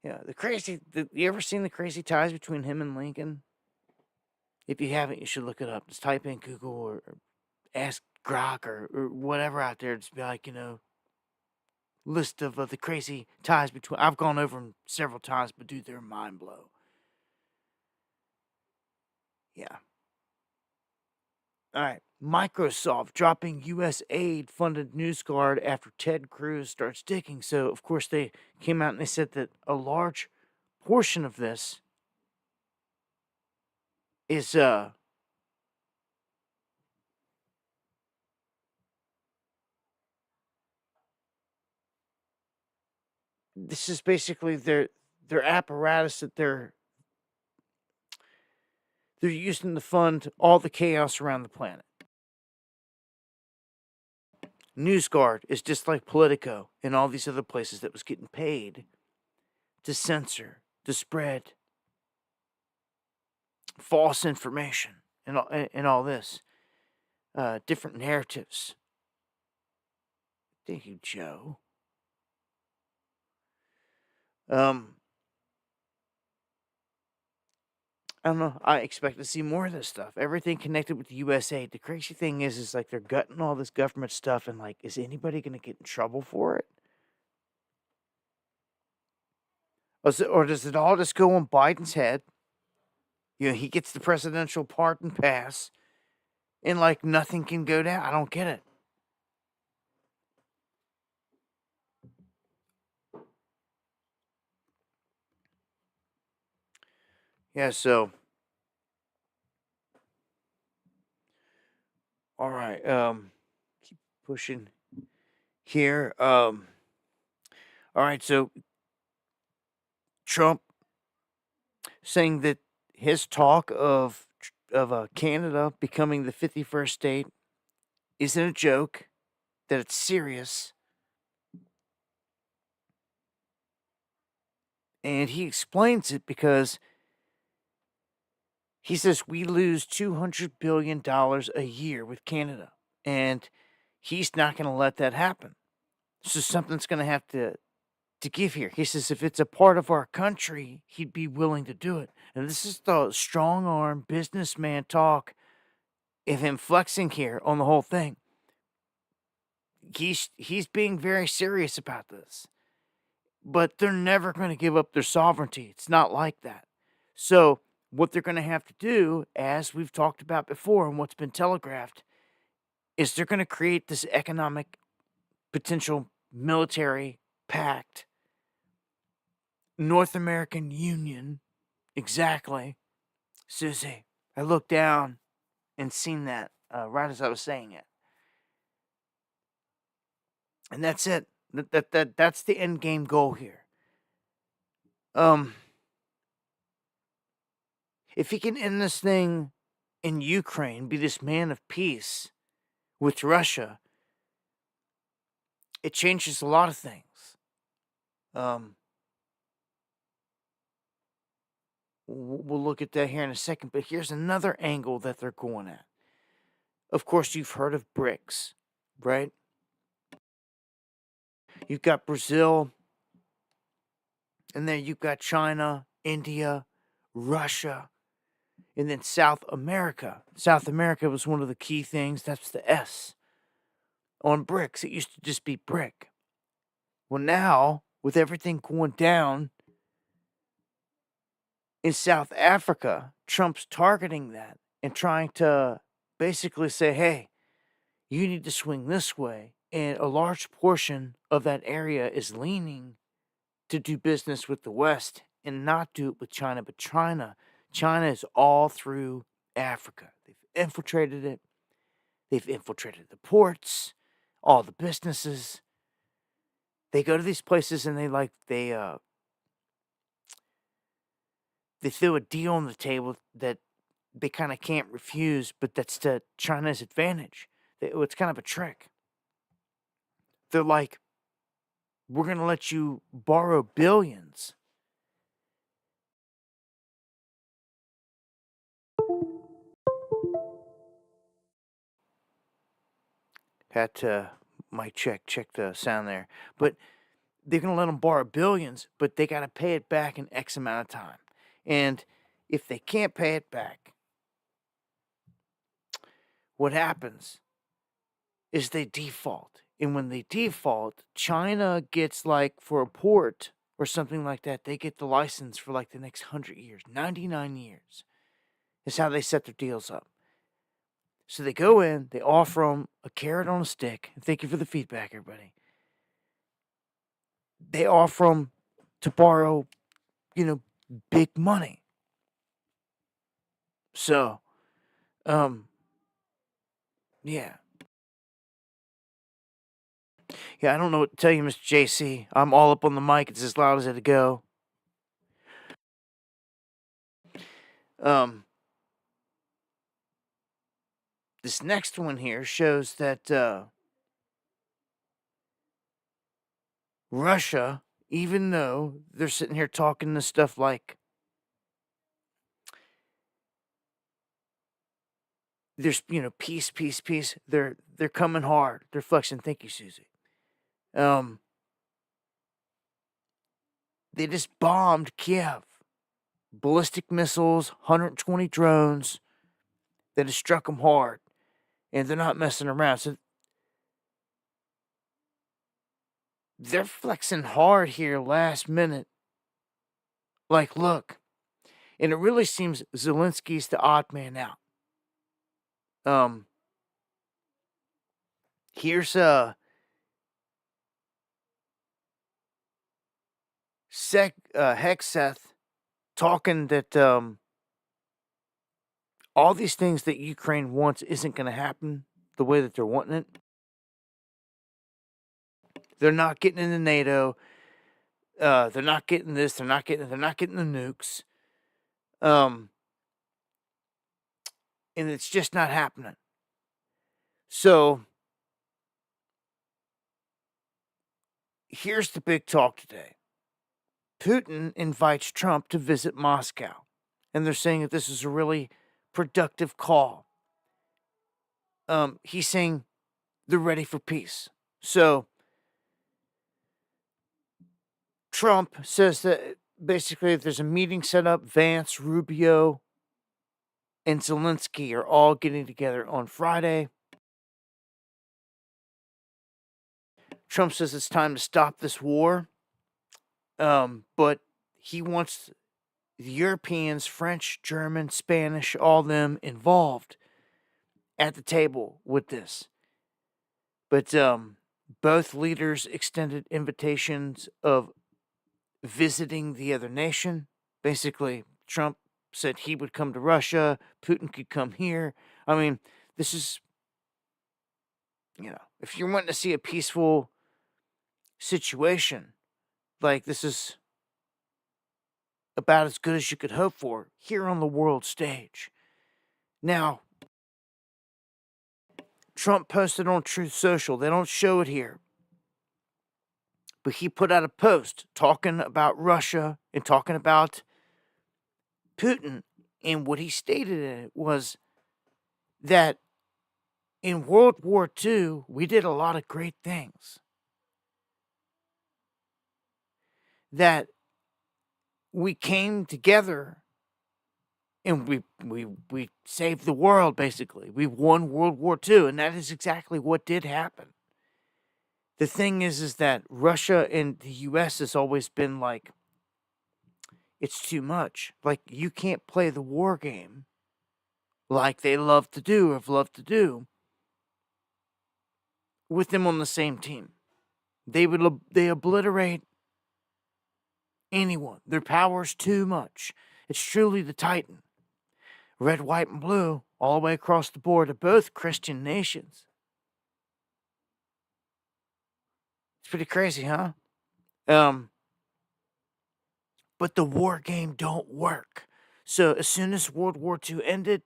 You ever seen the crazy ties between him and Lincoln? If you haven't, you should look it up. Just type in Google or ask Grok or whatever out there. Just be like, list of the crazy ties between. I've gone over them several times, but dude, they're mind blow. Yeah. All right. Microsoft dropping U.S. aid-funded news guard after Ted Cruz starts digging. So, of course, they came out and they said that a large portion of this is this is basically their apparatus that they're using to fund all the chaos around the planet. NewsGuard is just like Politico and all these other places that was getting paid to censor, to spread false information and all this. Different narratives. Thank you, Joe. I don't know. I expect to see more of this stuff. Everything connected with the USA. The crazy thing is like they're gutting all this government stuff, and like, is anybody going to get in trouble for it? Or does it all just go on Biden's head? You know, he gets the presidential pardon pass, and like nothing can go down. I don't get it. Yeah, so all right, keep pushing here. All right, so Trump saying that his talk of Canada becoming the 51st state isn't a joke, that it's serious. And he explains it because he says we lose $200 billion a year with Canada, and he's not going to let that happen. So something's going to have to give here. He says if it's a part of our country, he'd be willing to do it. And this is the strong arm businessman talk of him flexing here on the whole thing. He's being very serious about this. But they're never going to give up their sovereignty. It's not like that. So what they're going to have to do, as we've talked about before and what's been telegraphed, is they're going to create this economic potential military pact, North American Union. Exactly. Susie, I looked down and seen that right as I was saying it. And that's it. That's the end game goal here. If he can end this thing in Ukraine, be this man of peace with Russia, it changes a lot of things. We'll look at that here in a second, but here's another angle that they're going at. Of course, you've heard of BRICS, right? You've got Brazil, and then you've got China, India, Russia, and then South America. South America was one of the key things. That's the S. On BRICS, it used to just be BRIC. Well, now, with everything going down in South Africa, Trump's targeting that and trying to basically say, hey, you need to swing this way. And a large portion of that area is leaning to do business with the West and not do it with China. But China is all through Africa. They've infiltrated it. They've infiltrated the ports, all the businesses. They go to these places and they throw a deal on the table that they kind of can't refuse, but that's to China's advantage. It's kind of a trick. They're like, we're going to let you borrow billions. Had to mic check the sound there. But they're going to let them borrow billions, but they got to pay it back in X amount of time. And if they can't pay it back, what happens is they default. And when they default, China gets, like, for a port or something like that, they get the license for like the next 100 years, 99 years. Is how they set their deals up. So they go in, they offer him a carrot on a stick. Thank you for the feedback, everybody. They offer him to borrow, big money. So, yeah. Yeah, I don't know what to tell you, Mr. JC. I'm all up on the mic. It's as loud as it'll go. This next one here shows that Russia, even though they're sitting here talking this stuff like there's peace, peace, peace. They're coming hard. They're flexing. Thank you, Susie. They just bombed Kiev. Ballistic missiles, 120 drones that have struck them hard, and they're not messing around. So they're flexing hard here last minute. Like, look, and it really seems Zelensky's the odd man out. Here's Hexeth talking that all these things that Ukraine wants isn't going to happen the way that they're wanting it. They're not getting into NATO. They're not getting this. They're not getting the nukes. And it's just not happening. So here's the big talk today. Putin invites Trump to visit Moscow, and they're saying that this is a really productive call. He's saying they're ready for peace. So Trump says that basically if there's a meeting set up, Vance, Rubio, and Zelensky are all getting together on Friday. Trump says it's time to stop this war. But he wants the Europeans, French, German, Spanish, all them involved at the table with this. But both leaders extended invitations of visiting the other nation. Basically, Trump said he would come to Russia. Putin could come here. I mean, this is, if you're wanting to see a peaceful situation, like this is about as good as you could hope for here on the world stage. Now, Trump posted on Truth Social. They don't show it here. But he put out a post talking about Russia and talking about Putin. And what he stated in it was that in World War II, we did a lot of great things. That we came together and we saved the world, basically. We won World War II, and that is exactly what did happen. The thing is that Russia and the U.S. has always been like, it's too much. Like, you can't play the war game like they love to do or have loved to do with them on the same team. They obliterate anyone. Their power's too much. It's truly the Titan. Red, white, and blue, all the way across the board, are both Christian nations. It's pretty crazy, huh? But the war game don't work. So as soon as World War II ended,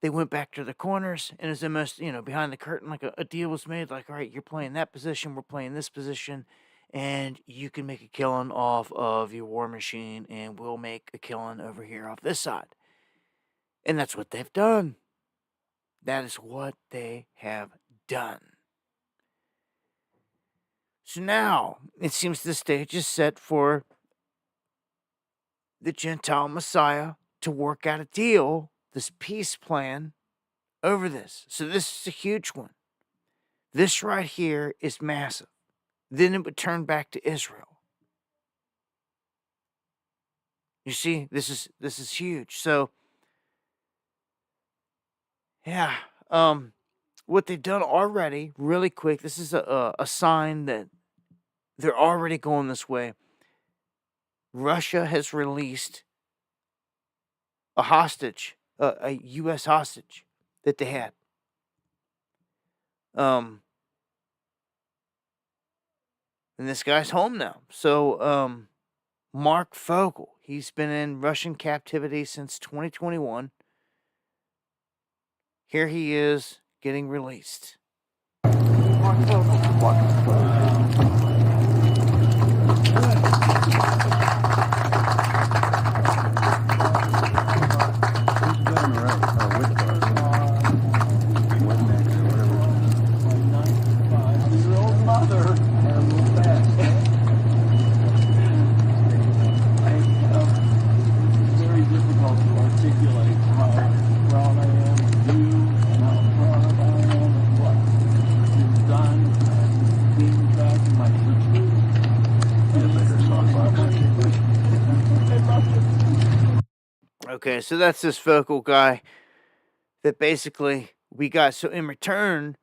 they went back to the corners, and as almost, behind the curtain, like a deal was made, like, all right, you're playing that position, we're playing this position, and you can make a killing off of your war machine, and we'll make a killing over here off this side. And that's what they've done. That is what they have done. So now, it seems the stage is set for the Gentile Messiah to work out a deal, this peace plan, over this. So this is a huge one. This right here is massive. Then it would turn back to Israel. You see, this is huge. So, yeah, what they've done already, really quick, this is a sign that they're already going this way. Russia has released a hostage, a U.S. hostage that they had. And this guy's home now. So, Mark Fogel, he's been in Russian captivity since 2021. Here he is getting released. Mark Fogel. Okay, so that's this Focal guy that basically we got. So in return,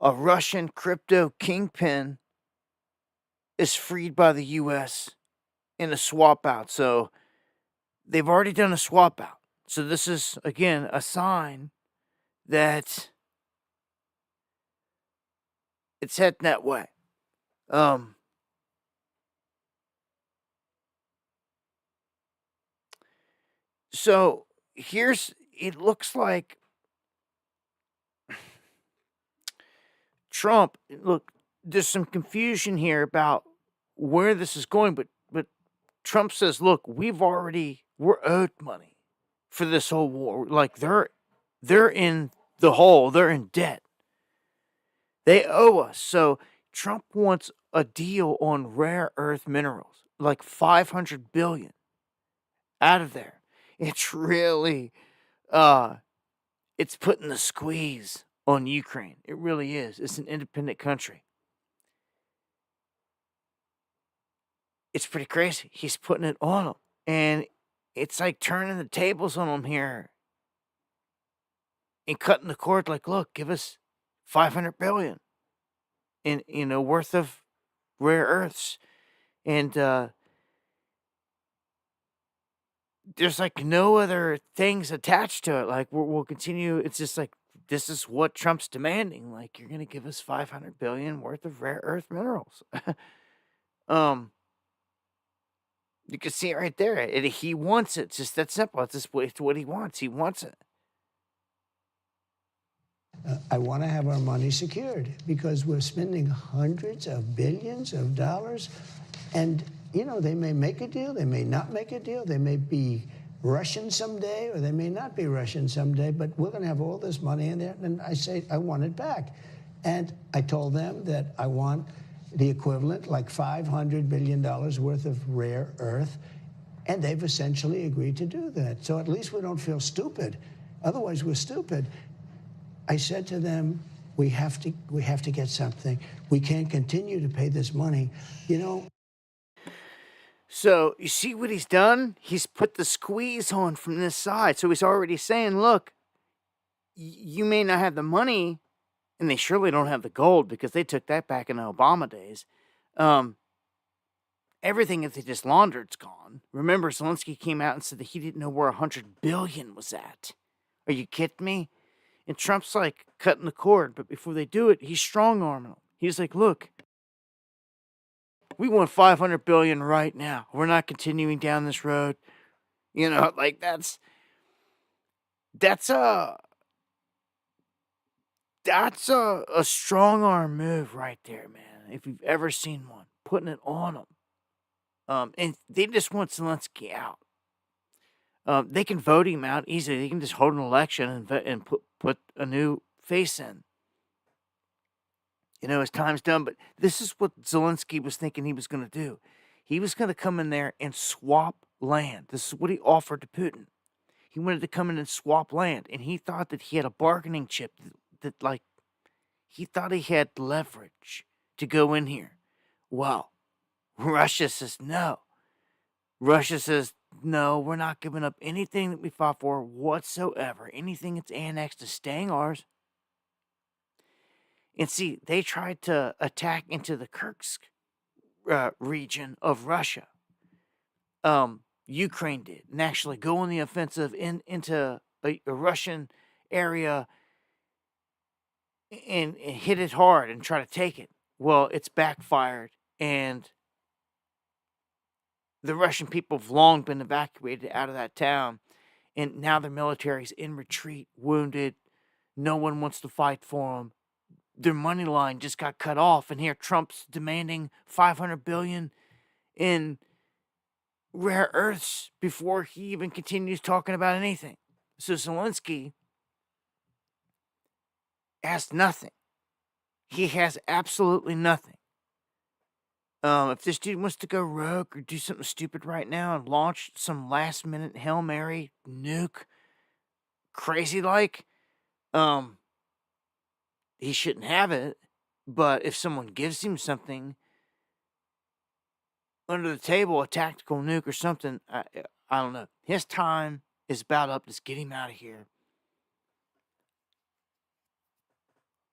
a Russian crypto kingpin is freed by the U.S. in a swap out. So they've already done a swap out. So this is, again, a sign that it's heading that way. So it looks like Trump, look, there's some confusion here about where this is going, but Trump says, look, we're owed money for this whole war. Like they're in the hole, they're in debt. They owe us. So Trump wants a deal on rare earth minerals, like 500 billion out of there. It's really, it's putting the squeeze on Ukraine. It really is. It's an independent country. It's pretty crazy. He's putting it on them. And it's like turning the tables on them here and cutting the cord like, look, give us 500 billion in, worth of rare earths. And, there's like no other things attached to it. Like we'll continue. It's just like, this is what Trump's demanding. Like, you're going to give us 500 billion worth of rare earth minerals. You can see it right there. He wants it. It's just that simple. It's what he wants. He wants it. I want to have our money secured because we're spending hundreds of billions of dollars. And, they may make a deal. They may not make a deal. They may be Russian someday or they may not be Russian someday. But we're going to have all this money in there. And I say, I want it back. And I told them that I want the equivalent, like $500 billion worth of rare earth. And they've essentially agreed to do that. So at least we don't feel stupid. Otherwise, we're stupid. I said to them, we have to get something. We can't continue to pay this money. So you see what he's done? He's put the squeeze on from this side. So he's already saying, look, you may not have the money, and they surely don't have the gold because they took that back in the Obama days. Everything that they just laundered's gone. Remember, Zelensky came out and said that he didn't know where 100 billion was at. Are you kidding me? And Trump's like cutting the cord, but before they do it, he's strong-arming them. He's like, look, we want 500 billion right now. We're not continuing down this road. Like that's a strong arm move right there, man. If you've ever seen one, putting it on them. And they just want Zelensky out. They can vote him out easily. They can just hold an election and put a new face in. His time's done. But this is what Zelensky was thinking he was going to do. He was going to come in there and swap land. This is what he offered to Putin. He wanted to come in and swap land. And he thought that he had a bargaining chip that he thought he had leverage to go in here. Well, Russia says no. Russia says no, we're not giving up anything that we fought for whatsoever. Anything that's annexed is staying ours. And see, they tried to attack into the Kursk region of Russia. Ukraine did, and actually go on the offensive into a Russian area and hit it hard and try to take it. Well, it's backfired, and the Russian people have long been evacuated out of that town, and now their military's in retreat, wounded. No one wants to fight for them. Their money line just got cut off, and here Trump's demanding $500 billion in rare earths before he even continues talking about anything. So Zelensky has nothing. He has absolutely nothing. If this dude wants to go rogue or do something stupid right now and launch some last-minute Hail Mary nuke, crazy-like, he shouldn't have it. But if someone gives him something under the table, a tactical nuke or something, I don't know. His time is about up. Just get him out of here.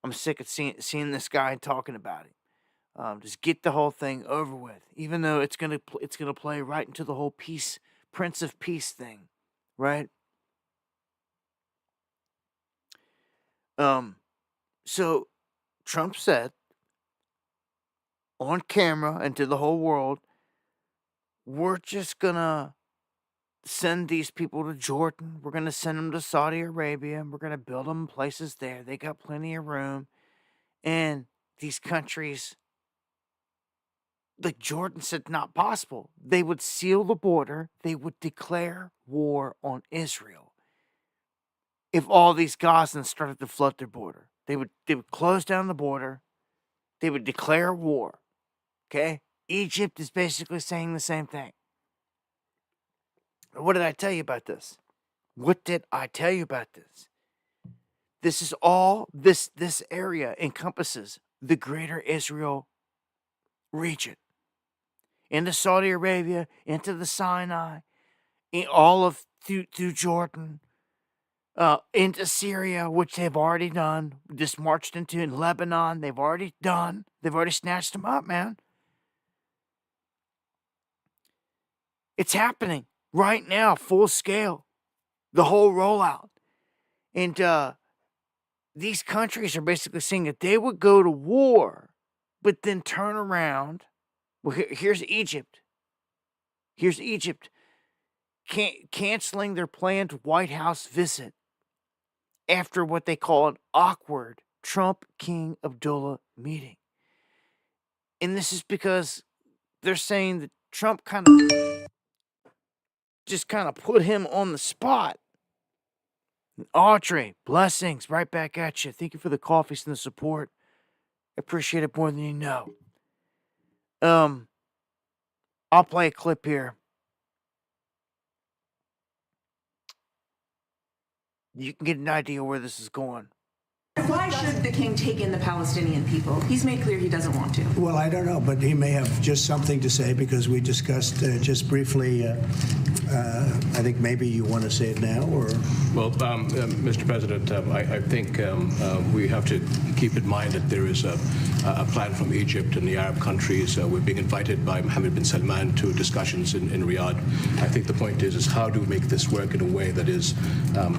I'm sick of seeing this guy talking about it. Just get the whole thing over with, even though it's gonna play right into the whole peace, Prince of Peace thing, right? So Trump said on camera and to the whole world, we're just gonna send these people to Jordan. We're gonna send them to Saudi Arabia. We're gonna build them places there. They got plenty of room, and these countries, like Jordan said, not possible. They would seal the border. They would declare war on Israel. If all these Gazans started to flood their border, they would close down the border. They would declare war. Okay? Egypt is basically saying the same thing. What did I tell you about this? What did I tell you about this? This is all, this area encompasses the greater Israel region. Into Saudi Arabia, into the Sinai, all of through Jordan, into Syria, which they've already done, just marched into in Lebanon, they've already done. They've already snatched them up, man. It's happening right now, full scale, the whole rollout. And these countries are basically saying that they would go to war, but then turn around. Well, here's Egypt. Here's Egypt canceling their planned White House visit after what they call an awkward Trump-King Abdullah meeting. And this is because they're saying that Trump just kind of put him on the spot. Audrey, blessings right back at you. Thank you for the coffees and the support. I appreciate it more than you know. I'll play a clip here. You can get an idea where this is going. Why should the king take in the Palestinian people? He's made clear he doesn't want to. Well, I don't know, but he may have just something to say because we discussed just briefly. I think maybe you want to say it now, or? Well, Mr. President, I think we have to keep in mind that there is a plan from Egypt and the Arab countries. We're being invited by Mohammed bin Salman to discussions in Riyadh. I think the point is how do we make this work in a way that is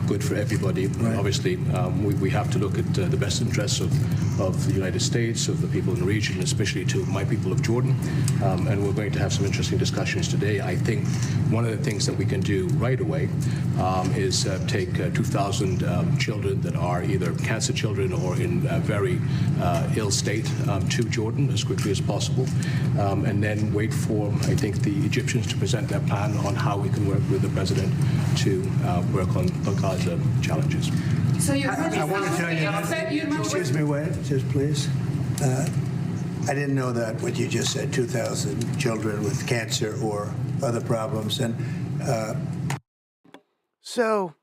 good for everybody? Right. Obviously, we have to look at the best interests of the United States, of the people in the region, especially to my people of Jordan. And we're going to have some interesting discussions today. I think one of the things that we can do right away is take 2,000 children that are either cancer children or in a very ill state to Jordan as quickly as possible, and then wait for, I think, the Egyptians to present their plan on how we can work with the president to work on Gaza challenges. So I want to tell you, excuse me, wait, just please. I didn't know that what you just said, 2,000 children with cancer or other problems. And so,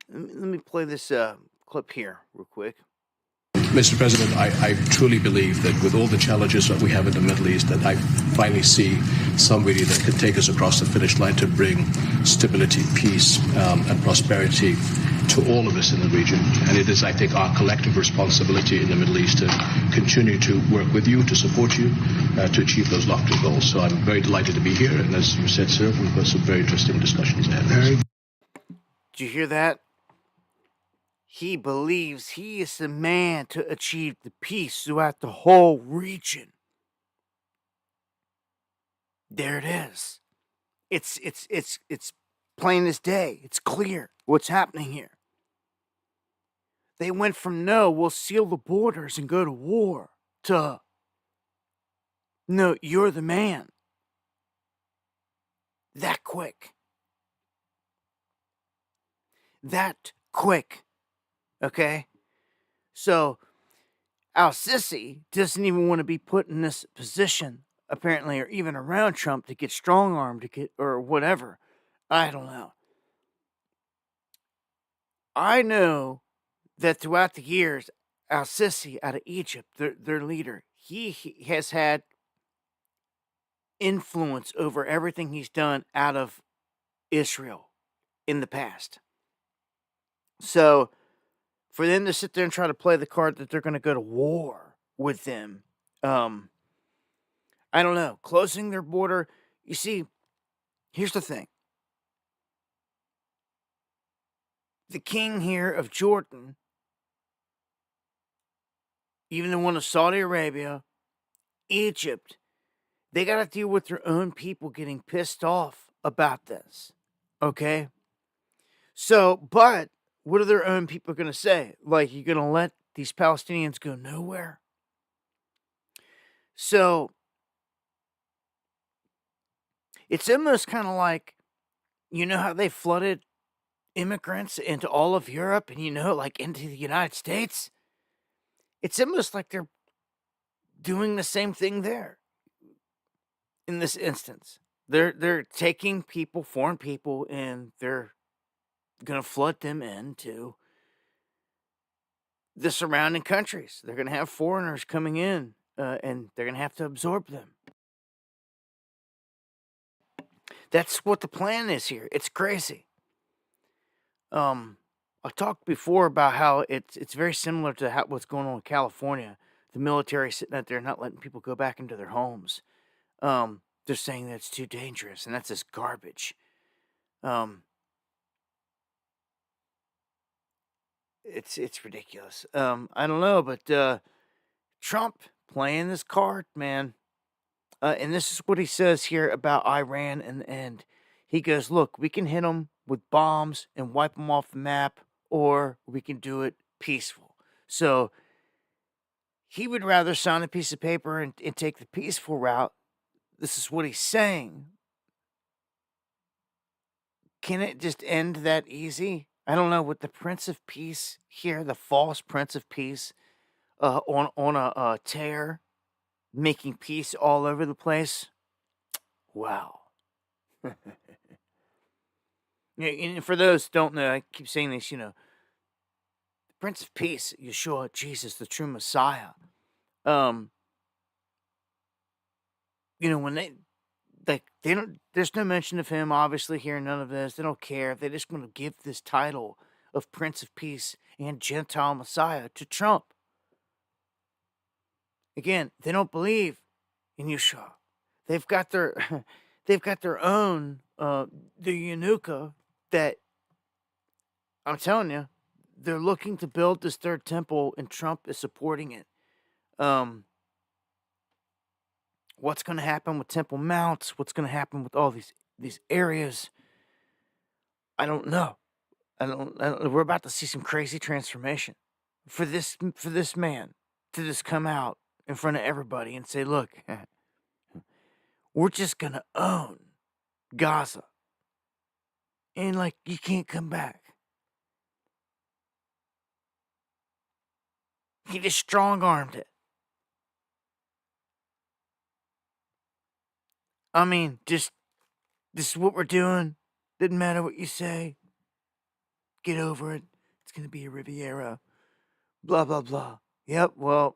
let me play this clip here real quick. Mr. President, I truly believe that with all the challenges that we have in the Middle East, that I finally see somebody that can take us across the finish line to bring stability, peace, and prosperity to all of us in the region. And it is, I think, our collective responsibility in the Middle East to continue to work with you, to support you, to achieve those lofty goals. So I'm very delighted to be here. And as you said, sir, we've got some very interesting discussions ahead. Did you hear that? He believes he is the man to achieve the peace throughout the whole region. There it is. It's plain as day. It's clear what's happening here. They went from no, we'll seal the borders and go to war, to no, you're the man. That quick. That quick. Okay? So, Al-Sisi doesn't even want to be put in this position, apparently, or even around Trump to get strong-armed, to get, or whatever. I don't know. I know that throughout the years, Al-Sisi out of Egypt, their leader, he has had influence over everything he's done out of Israel in the past. So, for them to sit there and try to play the card that they're going to go to war with them, I don't know. Closing their border, you see, here's the thing. The king here of Jordan, even the one of Saudi Arabia, Egypt, they got to deal with their own people getting pissed off about this. Okay? So, but what are their own people going to say? Like, you're going to let these Palestinians go nowhere? So, it's almost kind of like, you know how they flooded immigrants into all of Europe and, you know, like into the United States? It's almost like they're doing the same thing there. In this instance, they're taking people, foreign people, and they're going to flood them into the surrounding countries. They're going to have foreigners coming in, and they're going to have to absorb them. That's what the plan is here. It's crazy. I talked before about how it's very similar to what's going on in California. The military sitting out there not letting people go back into their homes. They're saying that it's too dangerous, and that's just garbage. It's ridiculous. I don't know, but Trump playing this card, man. And this is what he says here about Iran and he goes, look, we can hit them with bombs and wipe them off the map, or we can do it peaceful. So he would rather sign a piece of paper and take the peaceful route. This is what he's saying. Can it just end that easy? I don't know. With the Prince of Peace here, the false Prince of Peace, on a tear, making peace all over the place. Wow. Yeah, and for those who don't know, I keep saying this, you know, the Prince of Peace, Yeshua, Jesus, the true Messiah. You know, when they don't, there's no mention of him, obviously, here, none of this. They don't care. They just want to give this title of Prince of Peace and Gentile Messiah to Trump. Again, they don't believe in Yeshua. They've got their own the Yanuka that, I'm telling you, they're looking to build this third temple, and Trump is supporting it. What's going to happen with Temple Mounts? What's going to happen with all these areas? I don't know. We're about to see some crazy transformation for this man to just come out in front of everybody and say, "Look, we're just going to own Gaza, and like you can't come back." He just strong-armed it. I mean, just, this is what we're doing. Doesn't matter what you say. Get over it. It's going to be a Riviera. Blah, blah, blah. Yep, well,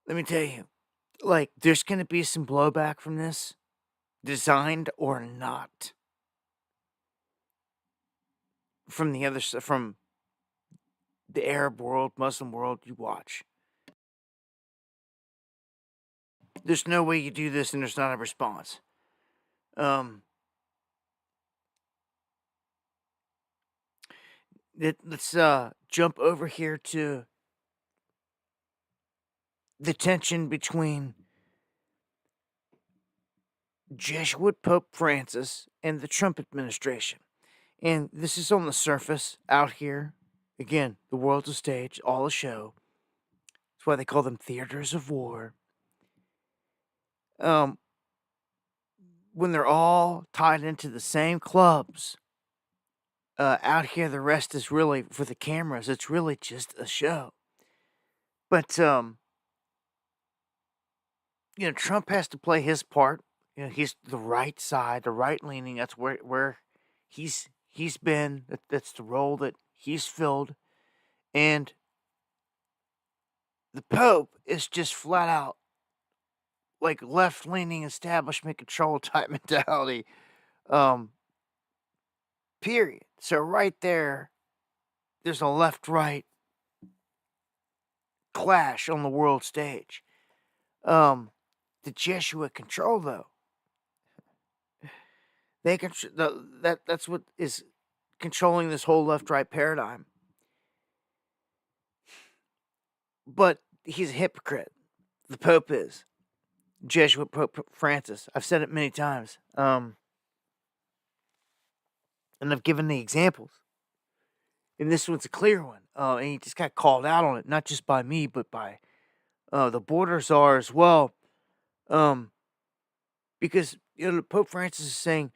let me tell you, like, there's going to be some blowback from this, designed or not, from the other side, from the Arab world, Muslim world. You watch. There's no way you do this and there's not a response. Let's jump over here to the tension between Jesuit Pope Francis and the Trump administration. And this is on the surface out here. Again, the world's a stage, all a show. That's why they call them theaters of war. When they're all tied into the same clubs, out here the rest is really for the cameras. It's really just a show. But Trump has to play his part. He's the right side, the right leaning. That's where he's been. That's the role that he's filled. And the Pope is just flat out like left-leaning establishment control type mentality. Period. So right there's a left-right clash on the world stage. The Jesuit control, though, they that's what is controlling this whole left-right paradigm. But he's a hypocrite. The Pope is. Jesuit Pope Francis. I've said it many times. And I've given the examples. And this one's a clear one. And he just got called out on it, not just by me, but by the border czar as well. Because Pope Francis is saying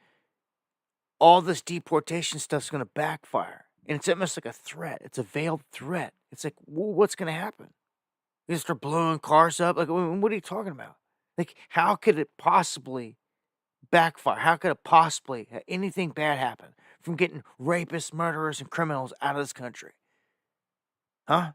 all this deportation stuff's going to backfire. And it's almost like a threat. It's a veiled threat. It's like, well, what's going to happen? You start blowing cars up? Like, what are you talking about? Like, how could it possibly backfire? How could it possibly anything bad happen from getting rapists, murderers, and criminals out of this country? Huh?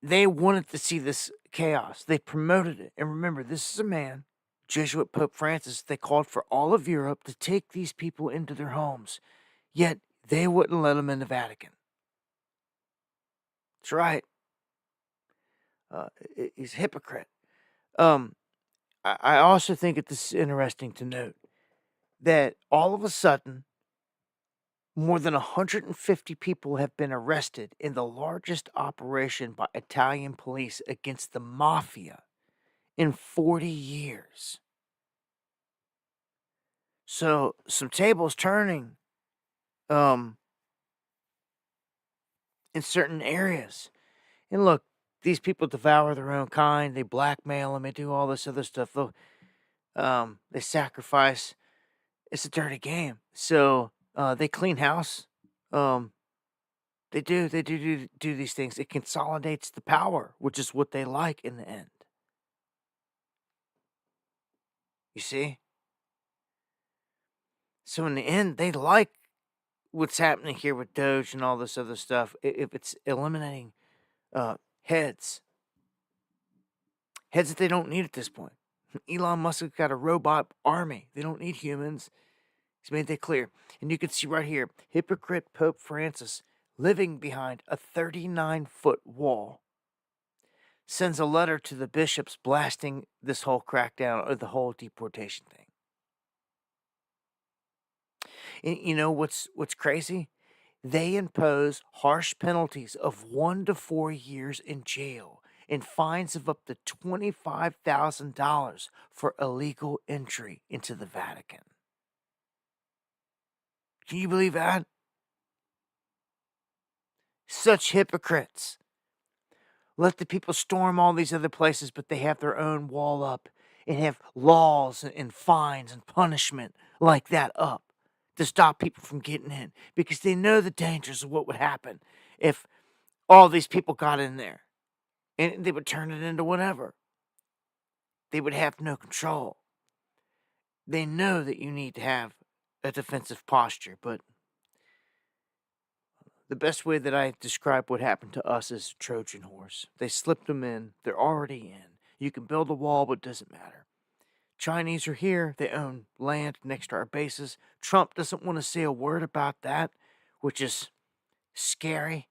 They wanted to see this chaos. They promoted it. And remember, this is a man, Jesuit Pope Francis, they called for all of Europe to take these people into their homes. Yet, they wouldn't let them in the Vatican. That's right. He's a hypocrite. I also think it's interesting to note that all of a sudden, more than 150 people have been arrested in the largest operation by Italian police against the mafia in 40 years. So, some tables turning in certain areas. And look, these people devour their own kind. They blackmail them. They do all this other stuff. They sacrifice. It's a dirty game. So they clean house. They do these things. It consolidates the power, which is what they like in the end. You see? So in the end, they like what's happening here with Doge and all this other stuff. If it's eliminating heads that they don't need at this point. Elon Musk has got a robot army. They don't need humans. He's made that clear. And you can see right here, hypocrite Pope Francis, living behind a 39-foot wall, sends a letter to the bishops blasting this whole crackdown or the whole deportation thing. And you know what's crazy? They impose harsh penalties of 1 to 4 years in jail and fines of up to $25,000 for illegal entry into the Vatican. Can you believe that? Such hypocrites. Let the people storm all these other places, but they have their own wall up and have laws and fines and punishment like that up to stop people from getting in because they know the dangers of what would happen if all these people got in there and they would turn it into whatever. They would have no control. They know that you need to have a defensive posture, but the best way that I describe what happened to us is a Trojan horse. They slipped them in. They're already in. You can build a wall, but it doesn't matter. Chinese are here. They own land next to our bases. Trump doesn't want to say a word about that, which is scary.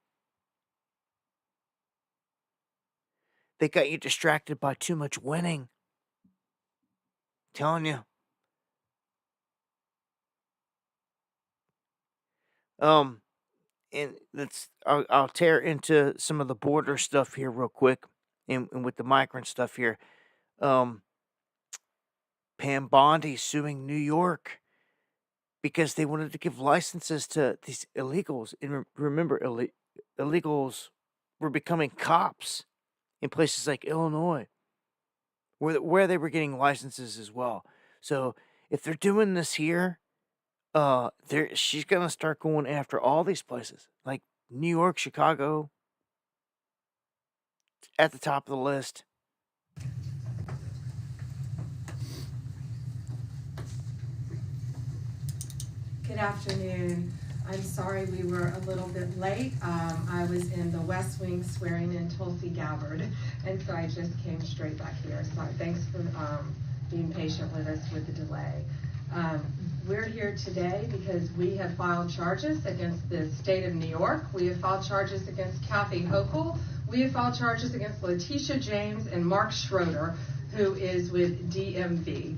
They got you distracted by too much winning. Telling you. And I'll tear into some of the border stuff here real quick, and with the migrant stuff here. Pam Bondi suing New York because they wanted to give licenses to these illegals. And remember, illegals were becoming cops in places like Illinois, where they were getting licenses as well. So if they're doing this here, she's gonna start going after all these places like New York, Chicago, at the top of the list. Good afternoon. I'm sorry we were a little bit late. I was in the West Wing swearing in Tulsi Gabbard, and so I just came straight back here. So thanks for being patient with us with the delay. We're here today because we have filed charges against the state of New York. We have filed charges against Kathy Hochul. We have filed charges against Letitia James and Mark Schroeder, who is with DMV.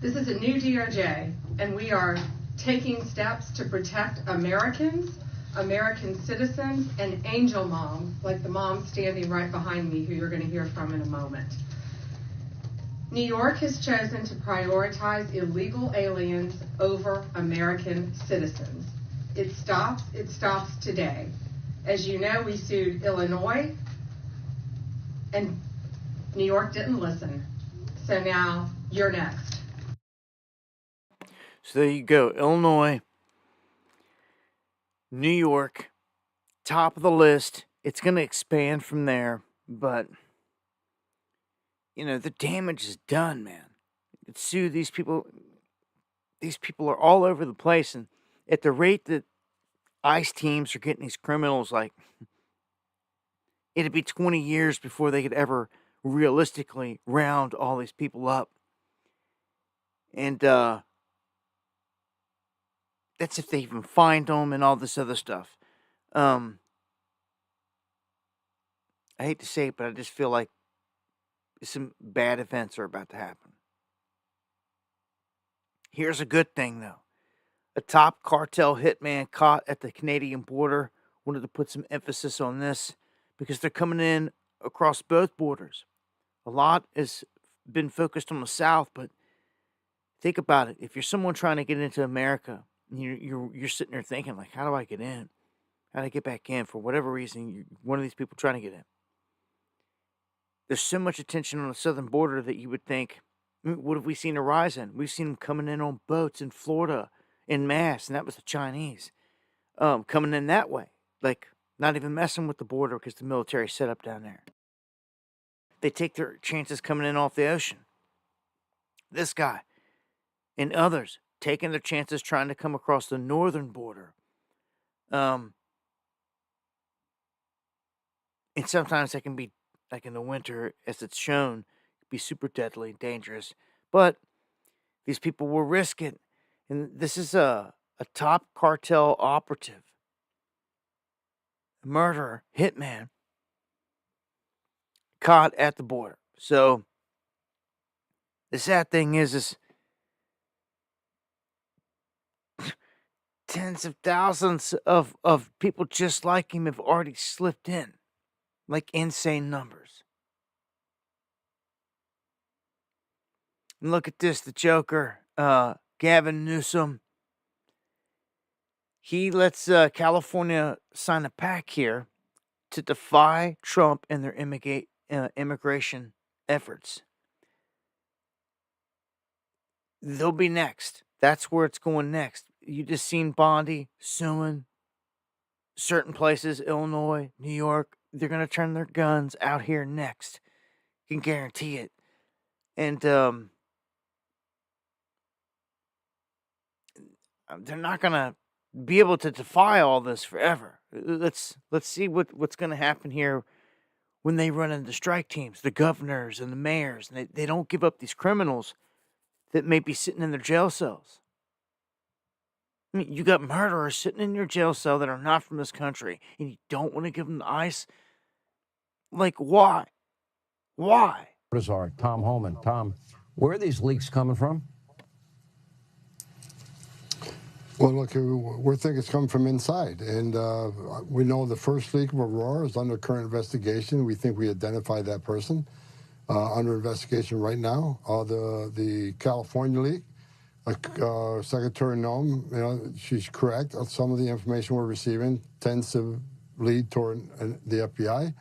This is a new DOJ, and we are taking steps to protect Americans, American citizens, and angel moms, like the mom standing right behind me, who you're going to hear from in a moment. New York has chosen to prioritize illegal aliens over American citizens. It stops today. As you know, we sued Illinois, and New York didn't listen. So now you're next. So there you go. Illinois, New York, top of the list. It's going to expand from there, but the damage is done, man. You could sue these people. These people are all over the place, and at the rate that ICE teams are getting these criminals, like, it'd be 20 years before they could ever realistically round all these people up. And that's if they even find them and all this other stuff. I hate to say it, but I just feel like some bad events are about to happen. Here's a good thing, though. A top cartel hitman caught at the Canadian border. Wanted to put some emphasis on this because they're coming in across both borders. A lot has been focused on the South, but think about it. If you're someone trying to get into America, you're sitting there thinking, like, how do I get in? How do I get back in? For whatever reason, you're one of these people trying to get in. There's so much attention on the southern border that you would think, what have we seen a rise in? We've seen them coming in on boats in Florida en masse, and that was the Chinese coming in that way. Like, not even messing with the border because the military's set up down there. They take their chances coming in off the ocean. This guy and others taking their chances trying to come across the northern border. And sometimes that can be, like in the winter, as it's shown, be super deadly, dangerous. But these people will risk it. And this is a top cartel operative, murderer, hitman, caught at the border. So the sad thing is tens of thousands of people just like him have already slipped in. Like insane numbers. And look at this, the Joker, Gavin Newsom. He lets California sign a pact here to defy Trump and their immigration efforts. They'll be next. That's where it's going next. You just seen Bondi suing certain places, Illinois, New York. They're going to turn their guns out here next. You can guarantee it. And they're not going to be able to defy all this forever. Let's see what's going to happen here when they run into strike teams, the governors and the mayors, and they don't give up these criminals that may be sitting in their jail cells. I mean, you got murderers sitting in your jail cell that are not from this country, and you don't want to give them the ice? Like, why? Why? What is our Tom Holman? Tom, where are these leaks coming from? Well, look, we think it's coming from inside, and we know the first leak of Aurora is under current investigation. We think we identified that person under investigation right now. The California leak, Secretary Noem, she's correct. Some of the information we're receiving tends to lead toward the FBI.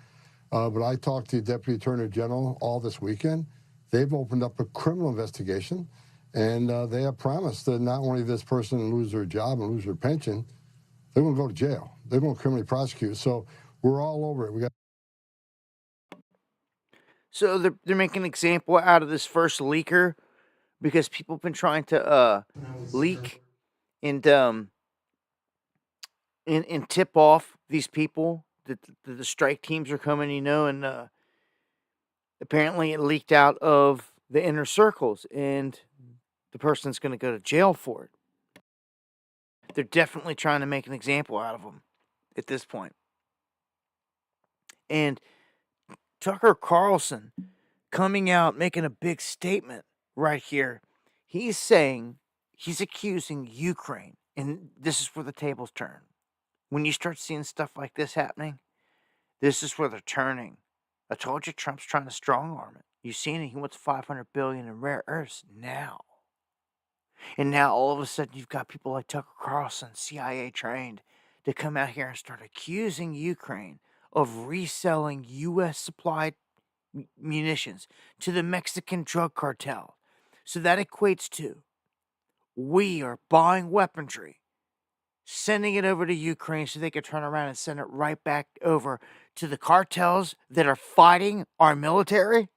But I talked to the Deputy Attorney General all this weekend. They've opened up a criminal investigation. And they have promised that not only this person lose their job and lose their pension, they're going to go to jail. They're going to criminally prosecute. So we're all over it. So they're making an example out of this first leaker because people have been trying to leak and tip off these people that the strike teams are coming, and apparently it leaked out of the inner circles, and the person's going to go to jail for it. They're definitely trying to make an example out of them at this point. And Tucker Carlson coming out, making a big statement right here. He's saying, he's accusing Ukraine, and this is where the tables turn. When you start seeing stuff like this happening, this is where they're turning. I told you Trump's trying to strong arm it. You seen it? He wants $500 billion in rare earths now. And now all of a sudden you've got people like Tucker Carlson, CIA trained, to come out here and start accusing Ukraine of reselling U.S. supplied munitions to the Mexican drug cartel. So that equates to, we are buying weaponry, sending it over to Ukraine so they can turn around and send it right back over to the cartels that are fighting our military?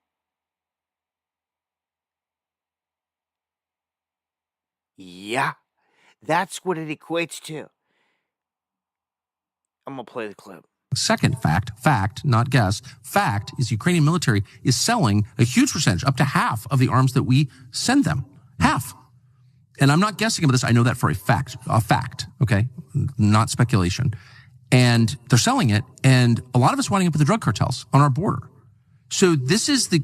Yeah, that's what it equates to. I'm going to play the clip. Second fact, not guess, fact is the Ukrainian military is selling a huge percentage, up to half of the arms that we send them. Half. And I'm not guessing about this. I know that for a fact, okay? Not speculation. And they're selling it, and a lot of us winding up with the drug cartels on our border. So this is a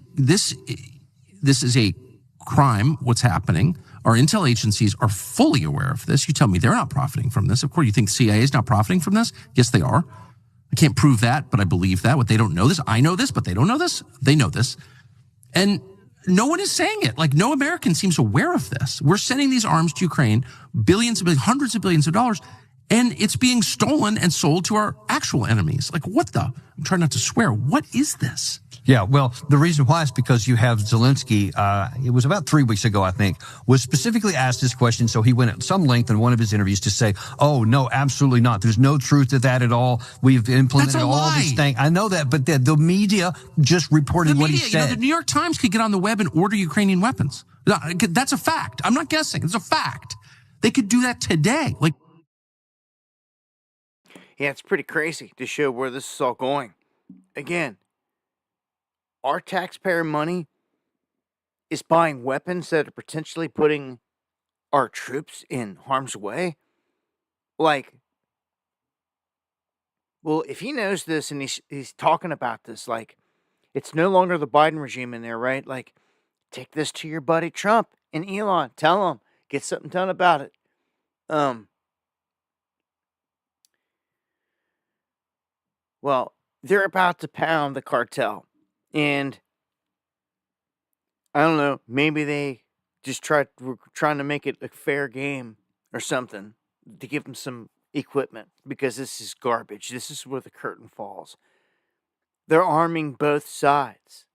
crime, what's happening. Our intel agencies are fully aware of this. You tell me they're not profiting from this. Of course, you think CIA is not profiting from this? Yes, they are. I can't prove that, but I believe that. What they don't know this, I know this, but they don't know this. They know this. And no one is saying it. Like, no American seems aware of this. We're sending these arms to Ukraine, hundreds of billions of dollars, and it's being stolen and sold to our actual enemies. Like, what the? I'm trying not to swear. What is this? Yeah, well, the reason why is because you have Zelensky, it was about 3 weeks ago, I think, was specifically asked this question. So he went at some length in one of his interviews to say, oh, no, absolutely not. There's no truth to that at all. We've implemented all these things. I know that, but the media just reported what he said. The New York Times could get on the web and order Ukrainian weapons. That's a fact. I'm not guessing. It's a fact. They could do that today. Like, yeah, it's pretty crazy to show where this is all going. Again, our taxpayer money is buying weapons that are potentially putting our troops in harm's way. Like, well, if he knows this and he's talking about this, like, it's no longer the Biden regime in there, right? Like, take this to your buddy Trump and Elon. Tell him, get something done about it. Well, they're about to pound the cartel. And I don't know, maybe they just were trying to make it a fair game or something to give them some equipment, because this is garbage. This is where the curtain falls. They're arming both sides.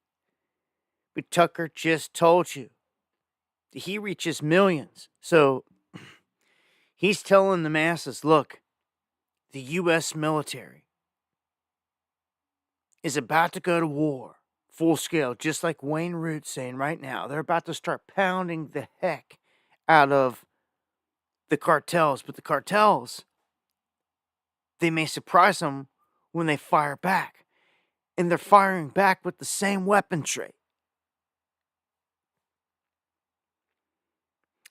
But Tucker just told you he reaches millions. So he's telling the masses, look, the U.S. military is about to go to war. Full scale, just like Wayne Root's saying right now. They're about to start pounding the heck out of the cartels, but the cartels, they may surprise them when they fire back. And they're firing back with the same weaponry.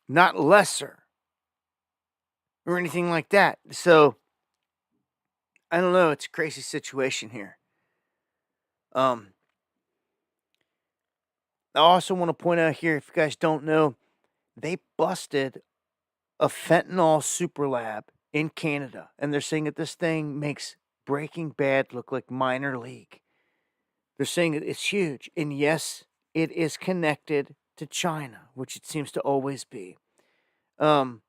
Not lesser. Or anything like that. So, I don't know. It's a crazy situation here. I also want to point out here, if you guys don't know, they busted a fentanyl super lab in Canada. And they're saying that this thing makes Breaking Bad look like minor league. They're saying that it's huge. And yes, it is connected to China, which it seems to always be. They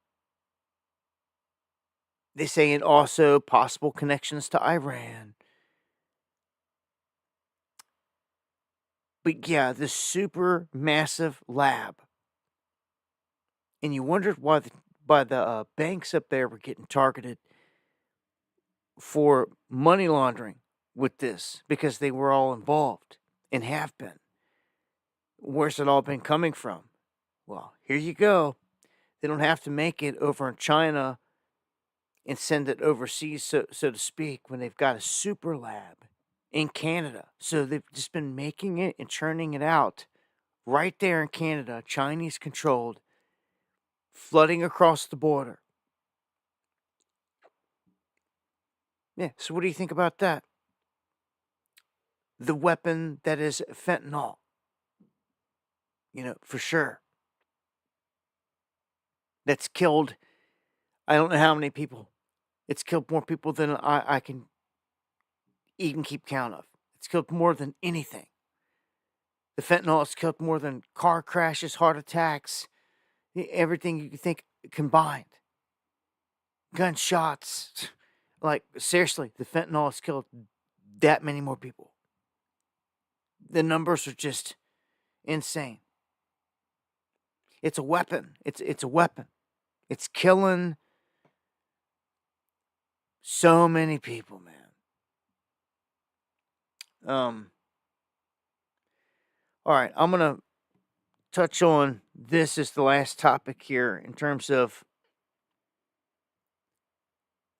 say it also possible connections to Iran. But yeah, this super massive lab. And you wondered why the banks up there were getting targeted for money laundering with this, because they were all involved and have been. Where's it all been coming from? Well, here you go. They don't have to make it over in China and send it overseas, so to speak, when they've got a super lab in Canada. So they've just been making it and churning it out right there in Canada, Chinese controlled, flooding across the border. Yeah, so what do you think about that? The weapon that is fentanyl. For sure. That's killed, I don't know how many people. It's killed more people than I can even keep count of. It's killed more than anything. The fentanyl has killed more than car crashes, heart attacks, everything you can think combined. Gunshots. Like, seriously, the fentanyl has killed that many more people. The numbers are just insane. It's a weapon. It's a weapon. It's killing so many people, man. All right, I'm going to touch on this as the last topic here in terms of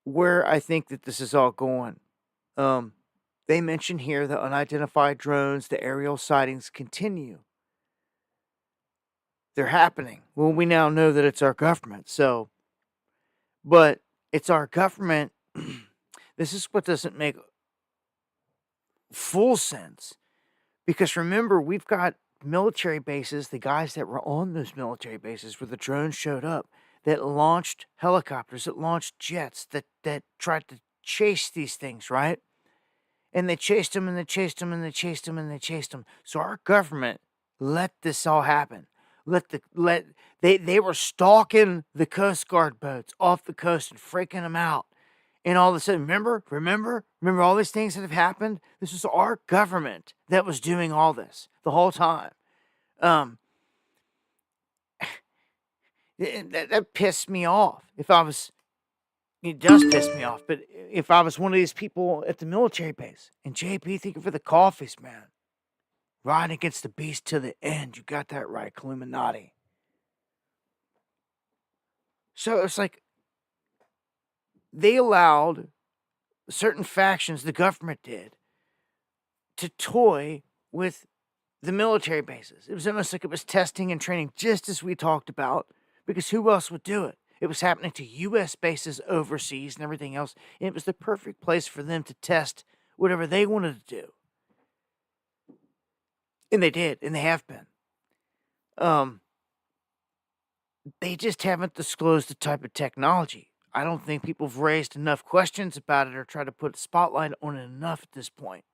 where I think that this is all going. They mention here the unidentified drones, the aerial sightings continue. They're happening. Well, we now know that it's our government. But it's our government. This is what doesn't make full sense. Because remember, we've got military bases, the guys that were on those military bases where the drones showed up, that launched helicopters, that launched jets, that tried to chase these things, right? And they chased them, and they chased them, and they chased them, and they chased them. So our government let this all happen. They were stalking the Coast Guard boats off the coast and freaking them out. And all of a sudden, remember all these things that have happened? This was our government that was doing all this the whole time. That pissed me off. It does piss me off, but if I was one of these people at the military base, and JP, thank you for the coffees, man. Riding against the beast to the end. You got that right, Illuminati. So it's like, they allowed certain factions, the government did, to toy with the military bases. It was almost like it was testing and training, just as we talked about, because who else would do it? It was happening to U.S. bases overseas and everything else, and it was the perfect place for them to test whatever they wanted to do. And they did, and they have been. They just haven't disclosed the type of technology. I don't think people have raised enough questions about it or tried to put a spotlight on it enough at this point.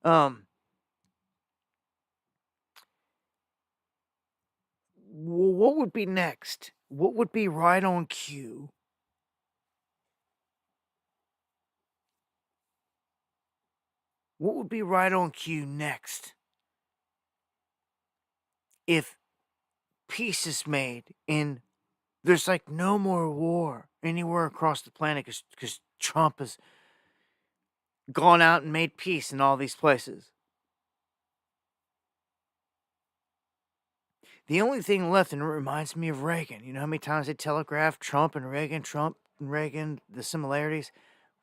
What would be next? What would be right on cue? What would be right on cue next if peace is made and there's like no more war anywhere across the planet because Trump has gone out and made peace in all these places? The only thing left, and it reminds me of Reagan. You know how many times they telegraphed Trump and Reagan, the similarities?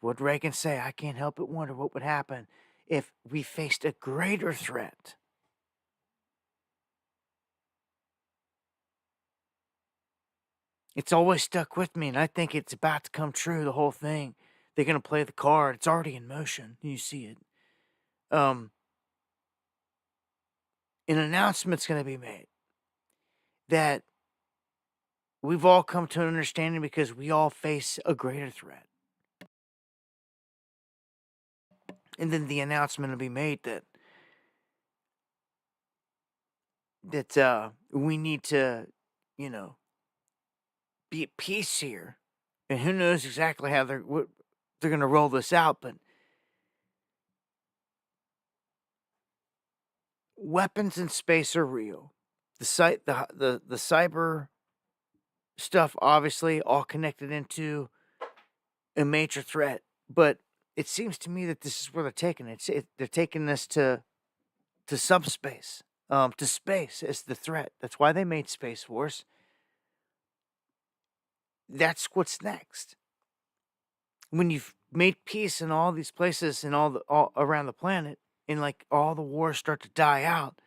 What'd Reagan say? I can't help but wonder what would happen if we faced a greater threat. It's always stuck with me, and I think it's about to come true, the whole thing. They're going to play the card. It's already in motion. You see it. An announcement's going to be made that we've all come to an understanding because we all face a greater threat. And then the announcement will be made that we need to, be at peace here. And who knows exactly how they're going to roll this out, but weapons in space are real. The cyber stuff, obviously, all connected into a major threat. But it seems to me that this is where they're taking it. They're taking this to subspace, to space as the threat. That's why they made Space Force. That's what's next. When you've made peace in all these places and all around the planet, and like all the wars start to die out,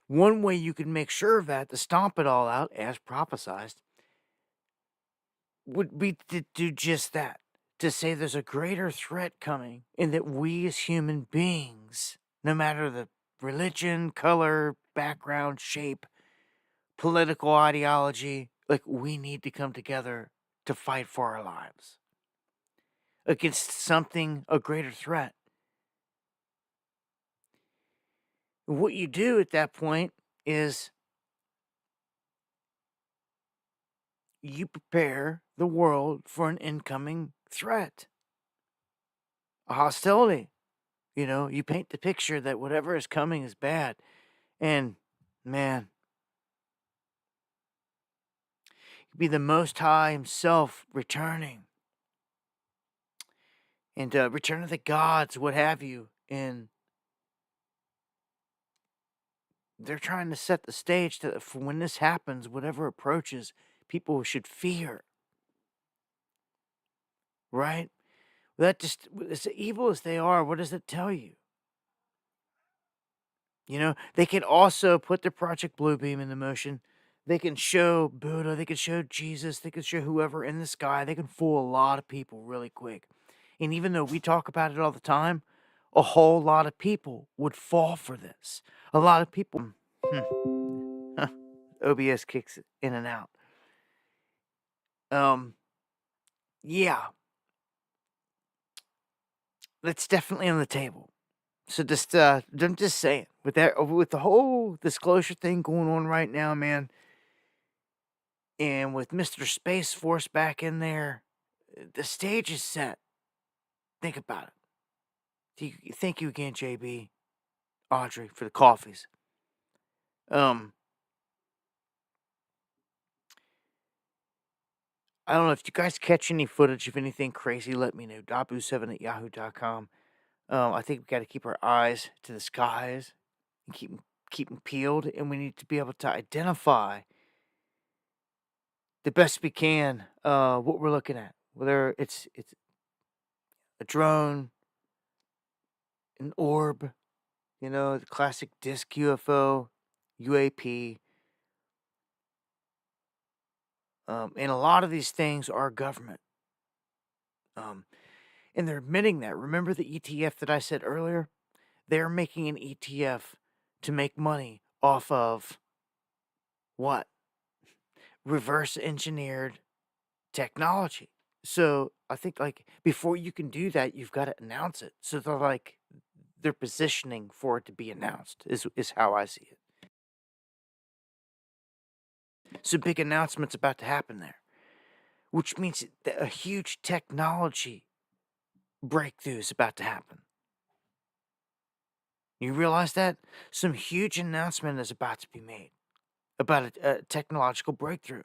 one way you could make sure of that, to stomp it all out, as prophesized, would be to do just that. To say there's a greater threat coming, and that we as human beings, no matter the religion, color, background, shape, political ideology, like we need to come together to fight for our lives against something, a greater threat. What you do at that point is you prepare the world for an incoming threat, a hostility. You paint the picture that whatever is coming is bad. And man, it'd be the Most High himself returning. And return of the gods, what have you. And they're trying to set the stage for when this happens, whatever approaches, people should fear. Right? That just, as evil as they are, what does it tell you? They can also put the Project Bluebeam into motion. They can show Buddha, they can show Jesus, they can show whoever in the sky. They can fool a lot of people really quick. And even though we talk about it all the time, a whole lot of people would fall for this. A lot of people. OBS kicks in and out. Yeah. That's definitely on the table. So just I'm just saying, with the whole disclosure thing going on right now, man, and with Mr. Space Force back in there, the stage is set. Think about it. Thank you again, JB, Audrey, for the coffees. I don't know if you guys catch any footage of anything crazy. Let me know. Dabu7@yahoo.com. I think we got to keep our eyes to the skies and keep them peeled, and we need to be able to identify the best we can what we're looking at. Whether it's a drone, an orb, the classic disc UFO, UAP. And a lot of these things are government. And they're admitting that. Remember the ETF that I said earlier? They're making an ETF to make money off of what? Reverse engineered technology. So I think before you can do that, you've got to announce it. So they're positioning for it to be announced is how I see it. So big announcement's about to happen there, which means that a huge technology breakthrough is about to happen. You realize that? Some huge announcement is about to be made about a technological breakthrough.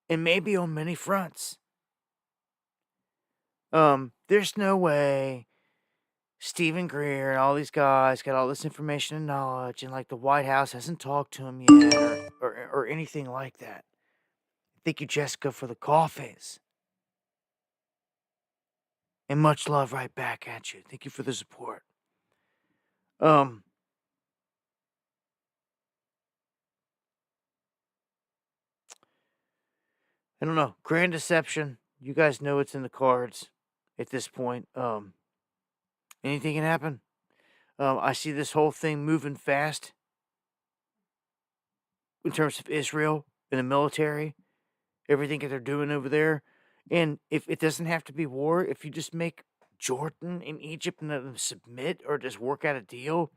And maybe on many fronts. There's no way Stephen Greer and all these guys got all this information and knowledge, and like the White House hasn't talked to him yet or anything like that. Thank you, Jessica, for the coffees. And much love right back at you. Thank you for the support. I don't know. Grand Deception. You guys know it's in the cards at this point. Anything can happen. I see this whole thing moving fast in terms of Israel and the military, everything that they're doing over there. And if it doesn't have to be war, if you just make Jordan and Egypt and them submit or just work out a deal,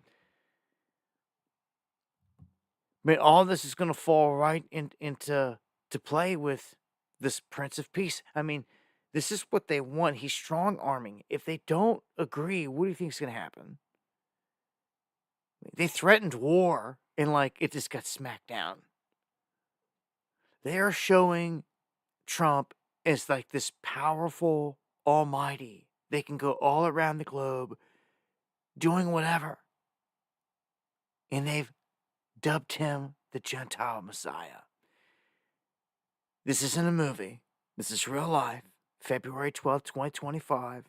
man, all this is going to fall right into play with this Prince of Peace. I mean, this is what they want. He's strong arming. If they don't agree, what do you think is going to happen? They threatened war and like it just got smacked down. They are showing Trump as like this powerful almighty. They can go all around the globe doing whatever. And they've dubbed him the Gentile Messiah. This isn't a movie. This is real life. February 12th, 2025.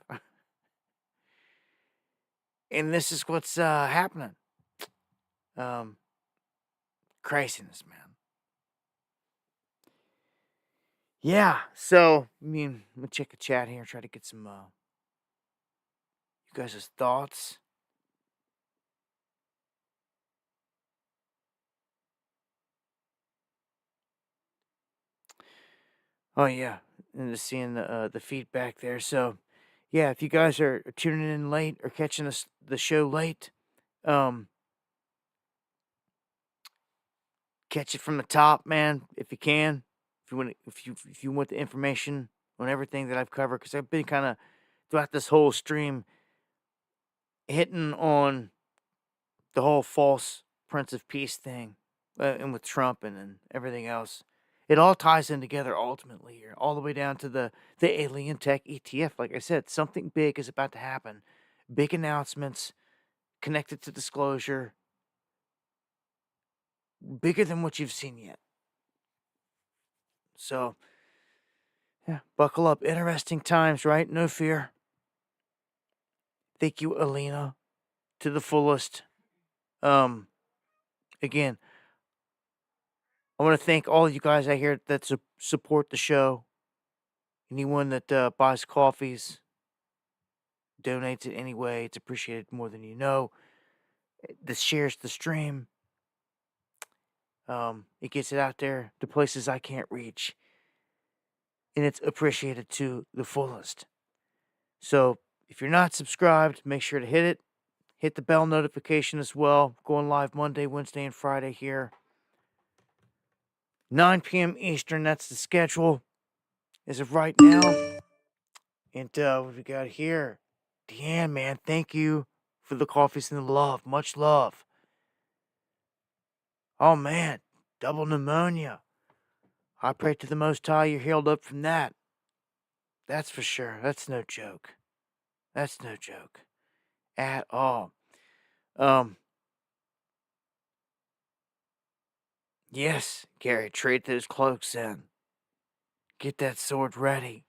And this is what's happening. Craziness, man. Yeah, so, I mean, I'm going to check the chat here, try to get some, you guys' thoughts. Oh, yeah, and just seeing the feedback there. So, yeah, if you guys are tuning in late or catching the show late, catch it from the top, man, if you can. If you want the information on everything that I've covered, because I've been kind of throughout this whole stream hitting on the whole false Prince of Peace thing, and with Trump and everything else. It all ties in together ultimately here, all the way down to the alien tech ETF. Like I said, something big is about to happen. Big announcements connected to disclosure, bigger than what you've seen yet. So, yeah, buckle up. Interesting times, right? No fear. Thank you, Alina, to the fullest. Again, I want to thank all of you guys out here that support the show. Anyone that buys coffees, donates it anyway, it's appreciated more than you know. This shares the stream. It gets it out there to places I can't reach. And it's appreciated to the fullest. So if you're not subscribed, make sure to hit it. Hit the bell notification as well. Going live Monday, Wednesday, and Friday here. 9 p.m. Eastern, that's the schedule as of right now. And what we got here? Deanne, man, thank you for the coffees and the love. Much love. Oh, man, double pneumonia. I pray to the Most High you're healed up from that. That's for sure. That's no joke. That's no joke at all. Yes, Gary, trade those cloaks in. Get that sword ready.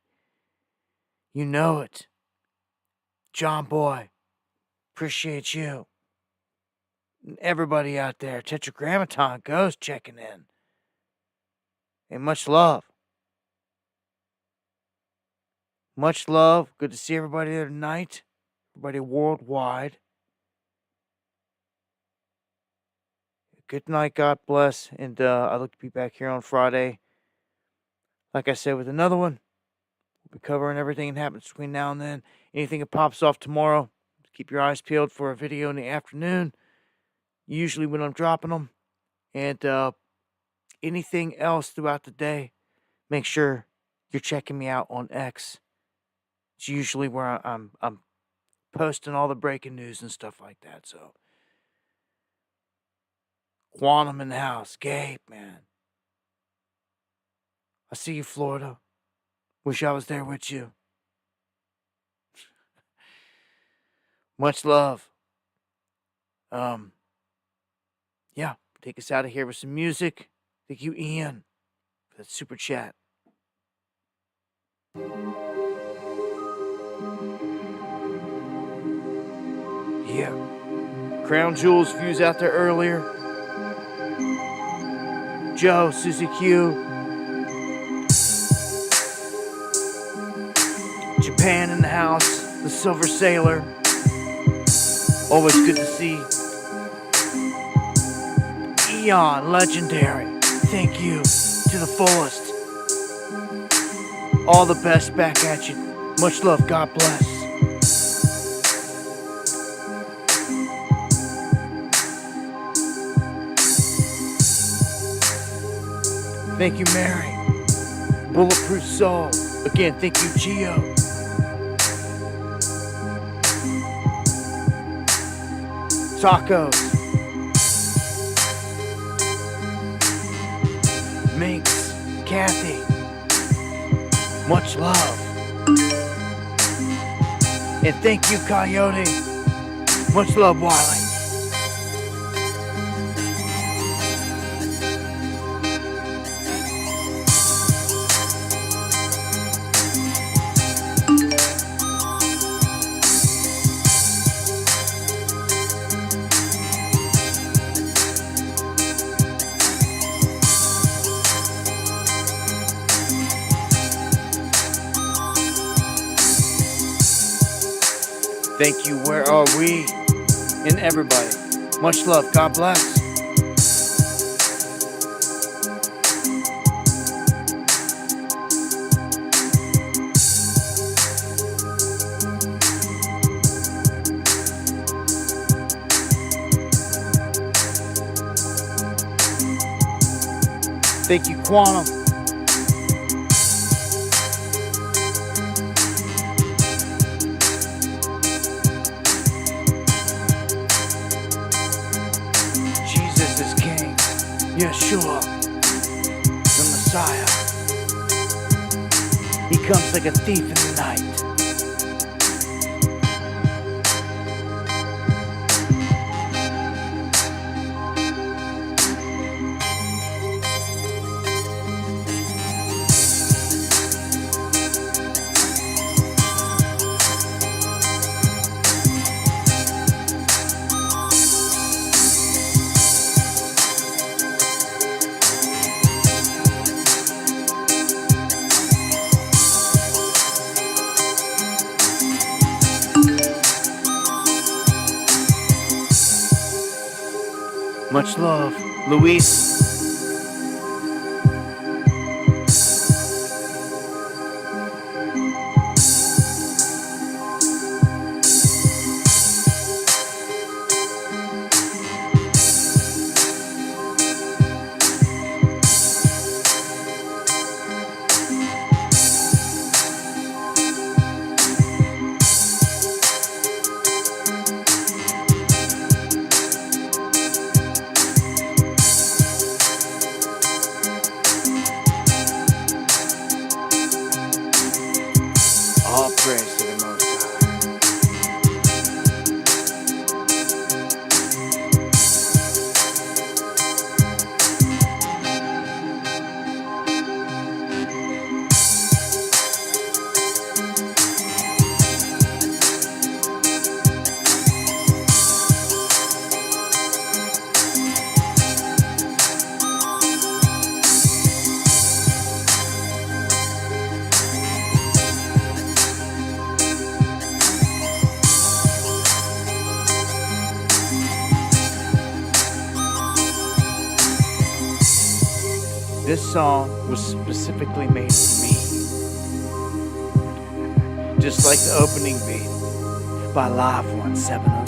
You know it. John Boy, appreciate you. And everybody out there, Tetragrammaton Ghost checking in. And much love. Much love. Good to see everybody there tonight. Everybody worldwide. Good night, God bless. And I look to be back here on Friday. Like I said, with another one. We'll be covering everything that happens between now and then. Anything that pops off tomorrow, keep your eyes peeled for a video in the afternoon. Usually when I'm dropping them. And anything else throughout the day, make sure you're checking me out on X. It's usually where I'm posting all the breaking news and stuff like that. So, Quantum in the house. Gabe, man. I see you, Florida. Wish I was there with you. Much love. Yeah, take us out of here with some music. Thank you, Ian, for that super chat. Yeah. Crown Jewels views out there earlier. Joe, Susie Q. Japan in the house. The Silver Sailor. Always good to see. Eon, legendary. Thank you to the fullest. All the best back at you. Much love. God bless. Thank you, Mary. Bulletproof Soul. Again, thank you, Gio. Tacos. Minx. Kathy. Much love. And thank you, Coyote. Much love, Wiley. Thank you. Where are we? And everybody. Much love. God bless. Thank you, Quantum. Jesus is King. Yeshua, the Messiah. He comes like a thief in the night. Much love, Luis. All praise to the Most High. This song was specifically made for me. Just like the opening beat by Live 1707.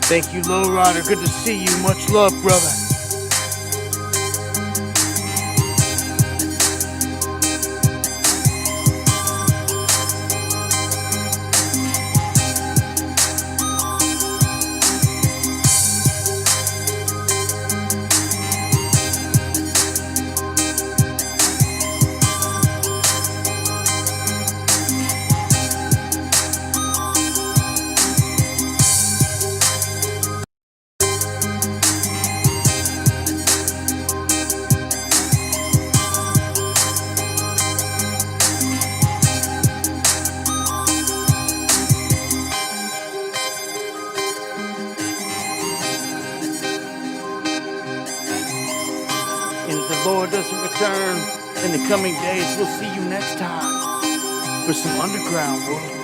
Thank you, Lowrider. Good to see you. Much love, brother. And if the Lord doesn't return in the coming days, we'll see you next time for some underground world.